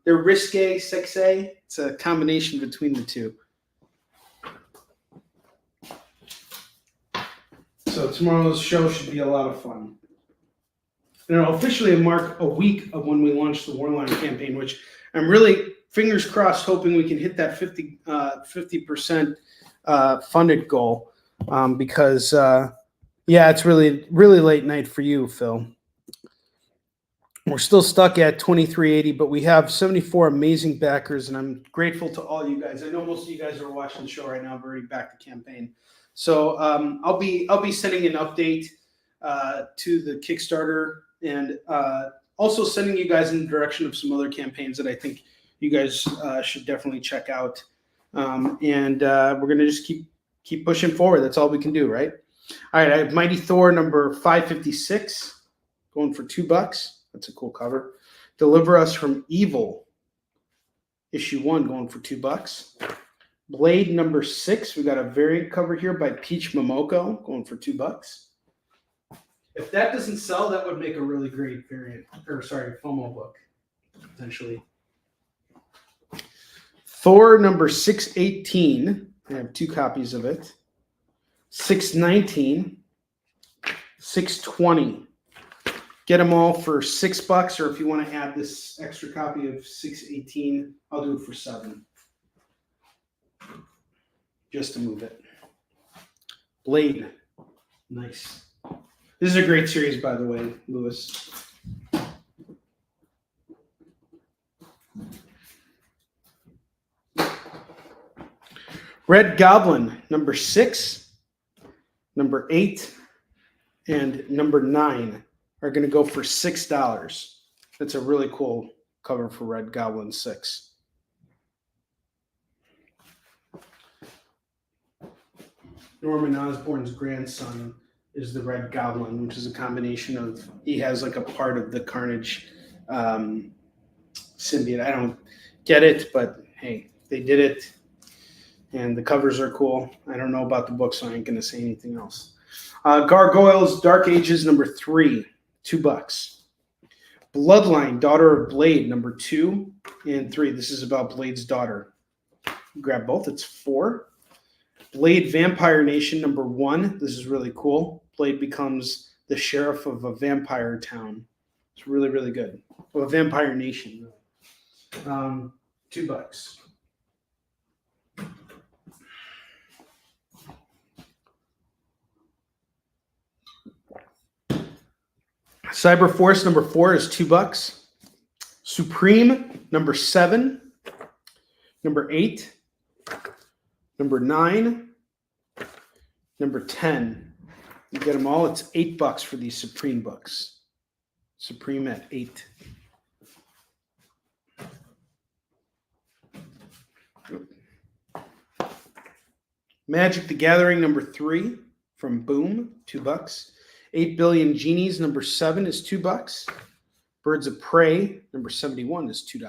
They're risque Sexay. It's a combination between the two. So tomorrow's show should be a lot of fun. And it'll officially mark a week of when we launch the Warline campaign, which I'm really, fingers crossed, hoping we can hit that 50% funded goal. Because it's really, really late night for you, Phil. We're still stuck at 2380, but we have 74 amazing backers, and I'm grateful to all you guys. I know most of you guys are watching the show right now. I've already backed the campaign. So I'll be sending an update to the Kickstarter and also sending you guys in the direction of some other campaigns that I think you guys should definitely check out. We're going to just keep pushing forward. That's all we can do, right? All right, I have Mighty Thor number 556 going for $2. That's a cool cover. Deliver Us from Evil, issue 1 going for $2. Blade number 6, we got a variant cover here by Peach Momoko going for $2. If that doesn't sell, that would make a really great FOMO book, potentially. Thor number 618, I have 2 copies of it. 619, 620. Get them all for $6, or if you want to add this extra copy of 618, I'll do it for $7. Just to move it. Blade. Nice. This is a great series, by the way, Lewis. Red Goblin, number 6, number 8, and number 9 are going to go for $6. That's a really cool cover for Red Goblin 6. Norman Osborn's grandson is the Red Goblin, which is a combination of, he has like a part of the Carnage symbiote. I don't get it, but hey, they did it. And the covers are cool. I don't know about the book, so I ain't going to say anything else. Gargoyles Dark Ages number 3, $2. Bloodline Daughter of Blade number 2 and 3. This is about Blade's daughter. Grab both. It's $4. Blade Vampire Nation number 1. This is really cool. Blade becomes the sheriff of a vampire town. It's really, really good. Well, a vampire nation. $2. Cyber Force number 4 is $2. Supreme number 7, number 8, number 9, number 10. You get them all. It's $8 for these Supreme books. Supreme at $8. Magic the Gathering number 3 from Boom, $2. 8 Billion Genies number 7 is $2. Birds of Prey number 71 is $2.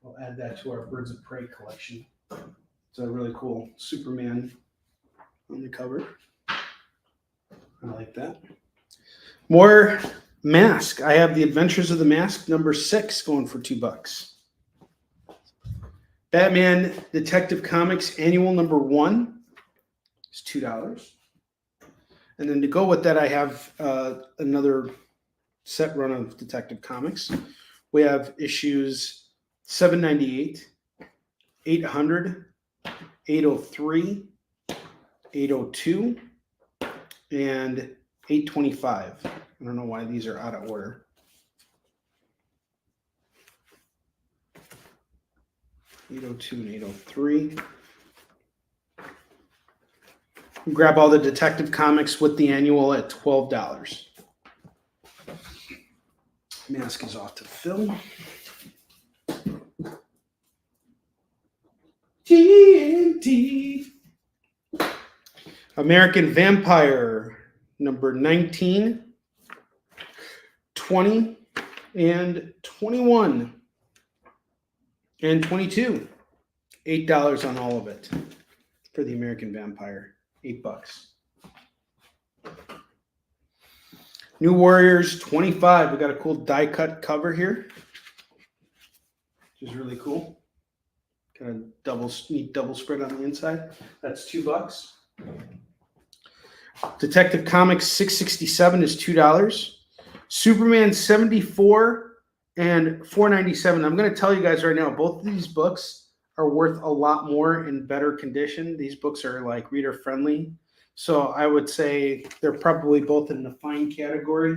I'll add that to our Birds of Prey collection. It's a really cool Superman on the cover. I like that. More Mask. I have The Adventures of the Mask number 6 going for $2. Batman Detective Comics Annual number 1 is $2. And then to go with that, I have another set run of Detective Comics. We have issues 798, 800, 803, 802, and 825. I don't know why these are out of order. $802 and $803. Grab all the Detective Comics with the annual at $12. Mask is off to Phil. TNT. American Vampire number 19, 20, and 21. And 22, $8 on all of it for the American Vampire, $8. New Warriors 25. We got a cool die cut cover here, which is really cool. Got a neat double spread on the inside. That's $2. Detective Comics 667 is $2. Superman 74 and $4.97. I'm going to tell you guys right now, both of these books are worth a lot more in better condition. These books are like reader friendly. So I would say they're probably both in the fine category.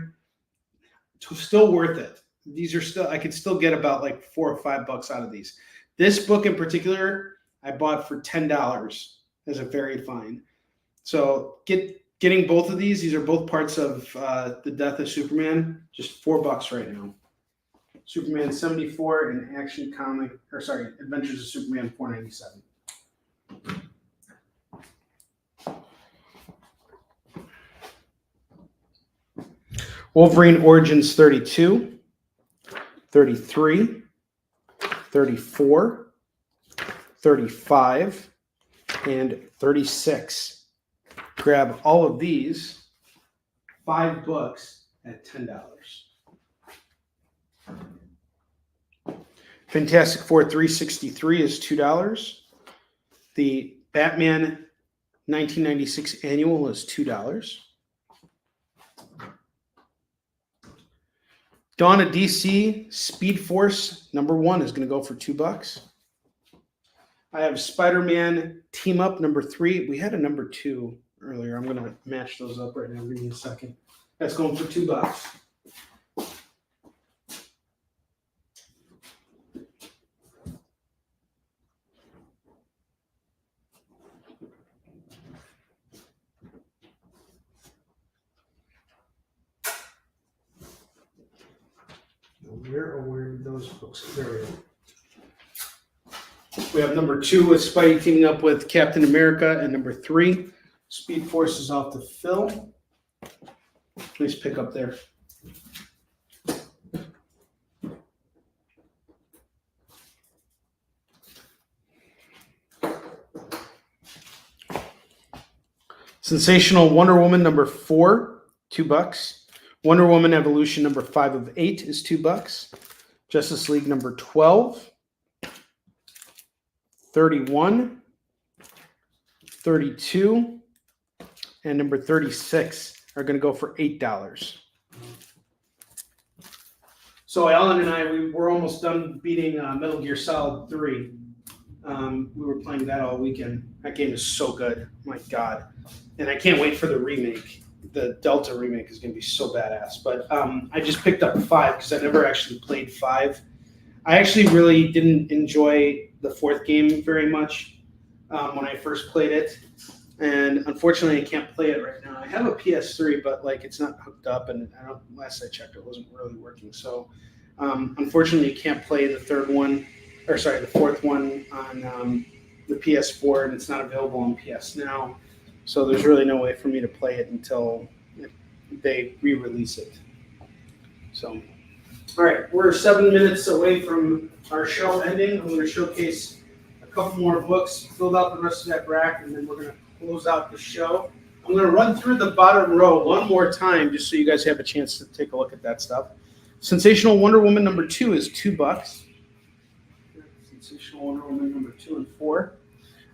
Still worth it. These are still, I could still get about like $4 or $5 out of these. This book in particular, I bought for $10 as a very fine. So getting both of these are both parts of The Death of Superman, just $4 right now. Superman 74 and Action Comic, Adventures of Superman 497. Wolverine Origins 32, 33, 34, 35, and 36. Grab all of these 5 books at $10. Fantastic Four 363 is $2. The Batman 1996 annual is $2. Dawn of DC Speed Force number 1 is going to go for $2. I have Spider-Man Team Up number 3. We had a number 2 earlier. I'm going to match those up right now. Give me a second. That's going for $2. Where did those books go? We have number 2 with Spidey teaming up with Captain America, and number 3, Speed Force is off to Phil. Please pick up there. Sensational Wonder Woman number 4, $2. Wonder Woman Evolution number 5 of 8 is $2. Justice League number 12, 31, 32, and number 36 are going to go for $8. So Alan and I, we're almost done beating Metal Gear Solid 3. We were playing that all weekend. That game is so good. My God. And I can't wait for the remake. The Delta remake is going to be so badass. But I just picked up 5 because I never actually played 5. I actually really didn't enjoy the 4th game very much when I first played it. And unfortunately, I can't play it right now. I have a PS3, but like it's not hooked up. And last I checked, it wasn't really working. So unfortunately, you can't play the 3rd one. or sorry, the fourth one on the PS4, and it's not available on PS Now. So there's really no way for me to play it until they re-release it. So, all right, we're 7 minutes away from our show ending. I'm going to showcase a couple more books, fill out the rest of that rack, and then we're going to close out the show. I'm going to run through the bottom row one more time just so you guys have a chance to take a look at that stuff. Sensational Wonder Woman number 2 is $2. Sensational Wonder Woman number 2 and 4.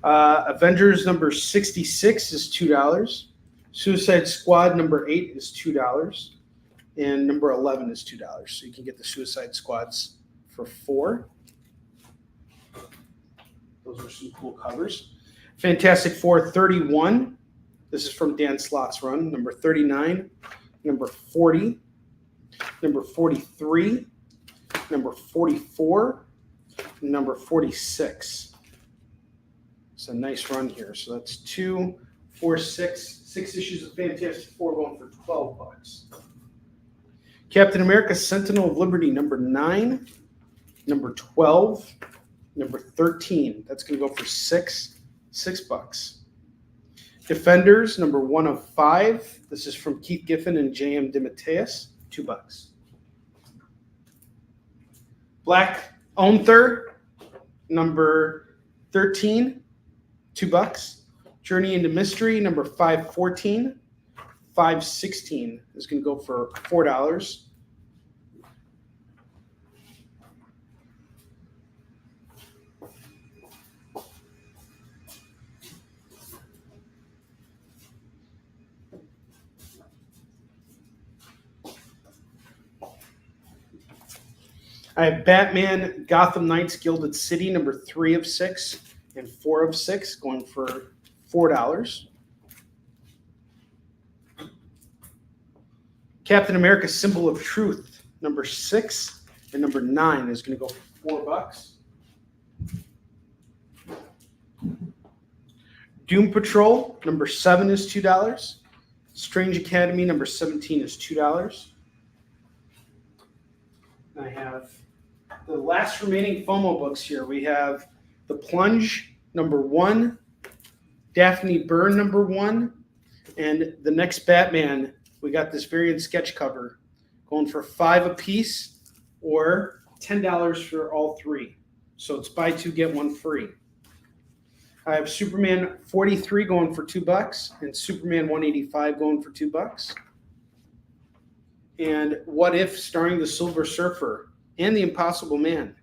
Avengers number 66 is $2. Suicide Squad number 8 is $2. And number 11 is $2. So you can get the Suicide Squads for $4. Those are some cool covers. Fantastic Four 31. This is from Dan Slott's run. Number 39, number 40, number 43, number 44, and number 46. It's a nice run here. So that's 2, 4, 6 issues of Fantastic Four going for $12. Captain America Sentinel of Liberty number 9, number 12, number 13. That's going to go for $6. Defenders, number 1 of 5. This is from Keith Giffen and J.M. DeMatteis, $2. Black Panther, number 13, $2. Journey into Mystery, number 514. 516 is going to go for $4. I have Batman Gotham Knights Gilded City, number 3 of 6 and 4 of 6, going for $4. Captain America Symbol of Truth, number 6 and number 9 is going to go for $4. Doom Patrol, number 7 is $2. Strange Academy, number 17 is $2. I have the last remaining FOMO books here. We have The Plunge, number 1, Daphne Byrne, number 1, and The Next Batman. We got this variant sketch cover going for $5 a piece or $10 for all 3. So it's buy 2, get 1 free. I have Superman 43 going for $2 and Superman 185 going for $2. And What If, starring the Silver Surfer and the Impossible Man,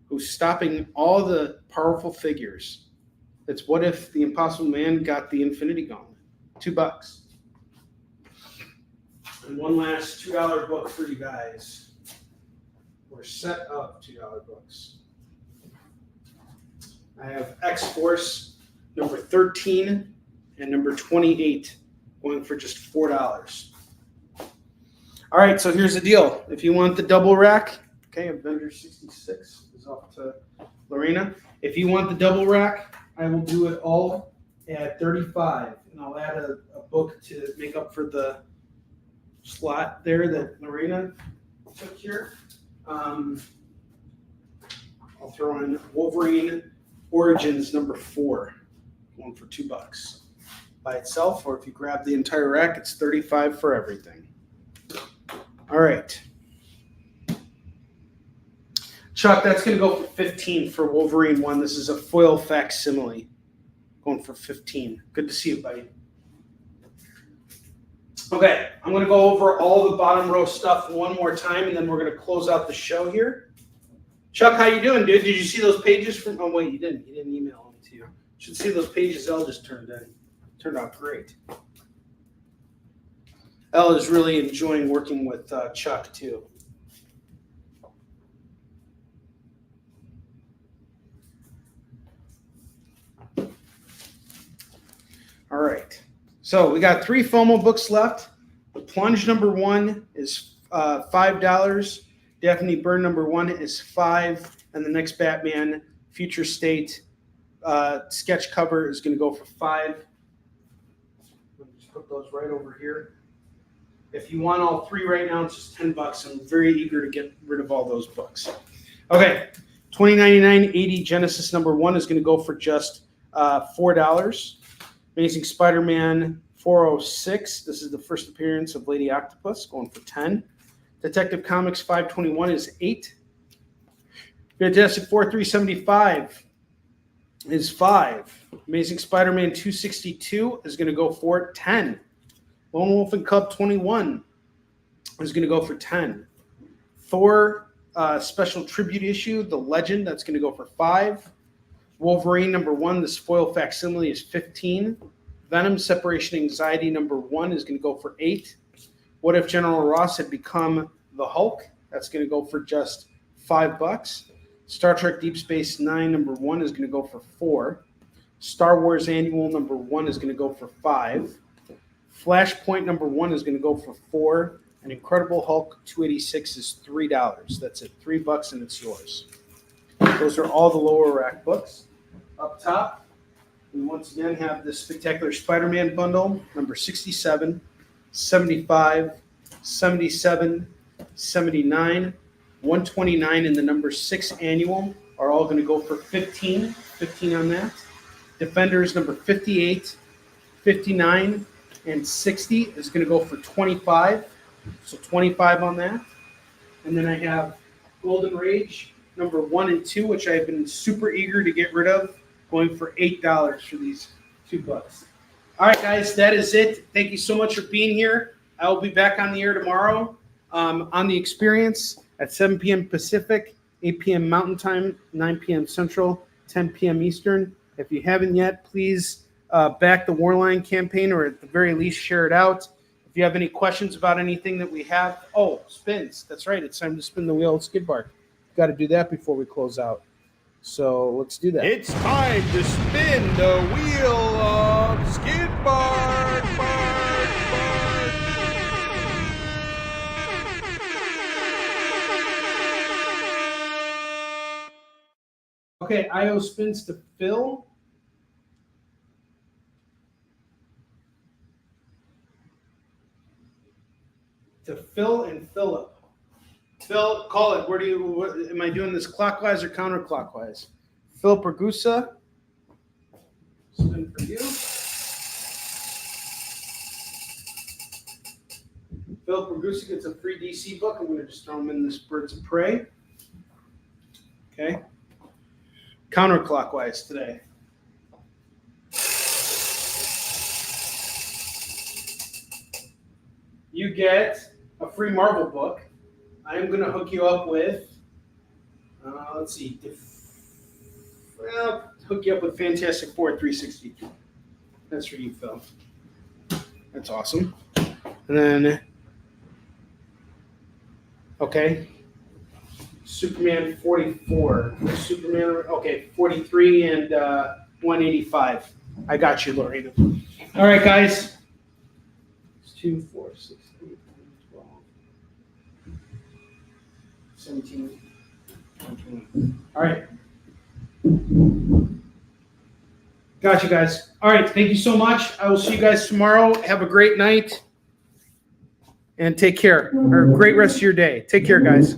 who's stopping all the powerful figures. It's What If the Impossible Man got the Infinity Gauntlet, $2. And one last $2 book for you guys. We're set up $2 books. I have X-Force number 13 and number 28 going for just $4. All right, so here's the deal. If you want the double rack, okay, Avengers 66 is off to Lorena. If you want the double rack, I will do it all at $35, and I'll add a book to make up for the slot there that Lorena took here. I'll throw in Wolverine Origins number 4, going for $2 by itself, or if you grab the entire rack, it's $35 for everything. All right. Chuck, that's going to go for $15 for Wolverine 1. This is a foil facsimile, going for $15. Good to see you, buddy. Okay, I'm going to go over all the bottom row stuff one more time, and then we're going to close out the show here. Chuck, how you doing, dude? Did you see those pages from? Oh wait, you didn't. You didn't email them to you. Should see those pages Elle just turned in. Turned out great. Elle is really enjoying working with Chuck too. All right. So we got 3 FOMO books left. The Plunge number 1 is $5. Daphne Byrne number 1 is $5. And The Next Batman Future State sketch cover is going to go for $5. Let me just put those right over here. If you want all 3 right now, it's just $10. I'm very eager to get rid of all those books. Okay, 2099 80 Genesis number 1 is going to go for just $4. Amazing Spider-Man 406. This is the first appearance of Lady Octopus, going for 10. Detective Comics 521 is 8. Fantastic Four 375 is 5. Amazing Spider-Man 262 is going to go for 10. Lone Wolf and Cub 21 is going to go for 10. Thor special tribute issue, The Legend, that's going to go for 5. Wolverine number 1, the foil facsimile is 15. Venom Separation Anxiety number 1 is going to go for 8. What If General Ross Had Become the Hulk? That's going to go for just $5. Star Trek Deep Space Nine number 1 is going to go for 4. Star Wars Annual number 1 is going to go for 5. Flashpoint number 1 is going to go for 4. And Incredible Hulk 286 is $3. That's it, $3 and it's yours. Those are all the lower rack books. Up top, we once again have the Spectacular Spider-Man bundle, number 67, 75, 77, 79, 129, and the number 6 annual are all going to go for 15 on that. Defenders number 58, 59, and 60 is going to go for 25. So 25 on that. And then I have Golden Rage number 1 and 2, which I've been super eager to get rid of, going for $8 for these 2 books. All right, guys, that is it. Thank you so much for being here. I will be back on the air tomorrow on The Experience at 7 p.m. Pacific, 8 p.m. Mountain Time, 9 p.m. Central, 10 p.m. Eastern. If you haven't yet, please back the Warline campaign, or at the very least share it out. If you have any questions about anything that we have, spins. That's right. It's time to spin the wheel of Skid Bark. Got to do that before we close out. So let's do that. It's time to spin the wheel of Skid Bark. Okay, IO spins to Phil. To Phil and Philip. Phil, call it. Am I doing this clockwise or counterclockwise? Philip Ragusa. Spin for you. Philip Ragusa gets a free DC book. I'm going to just throw him in this Birds of Prey. Okay. Counterclockwise today. You get a free Marvel book. I am going to hook you up with, hook you up with Fantastic Four 362. That's for you, Phil. That's awesome. And then, Superman 44. 43 and 185. I got you, Lorena. All right, guys. 2, 4, 6, 8, 9, 12, 17, 20. All right. Got you guys. All right. Thank you so much. I will see you guys tomorrow. Have a great night and take care, or a great rest of your day. Take care, guys.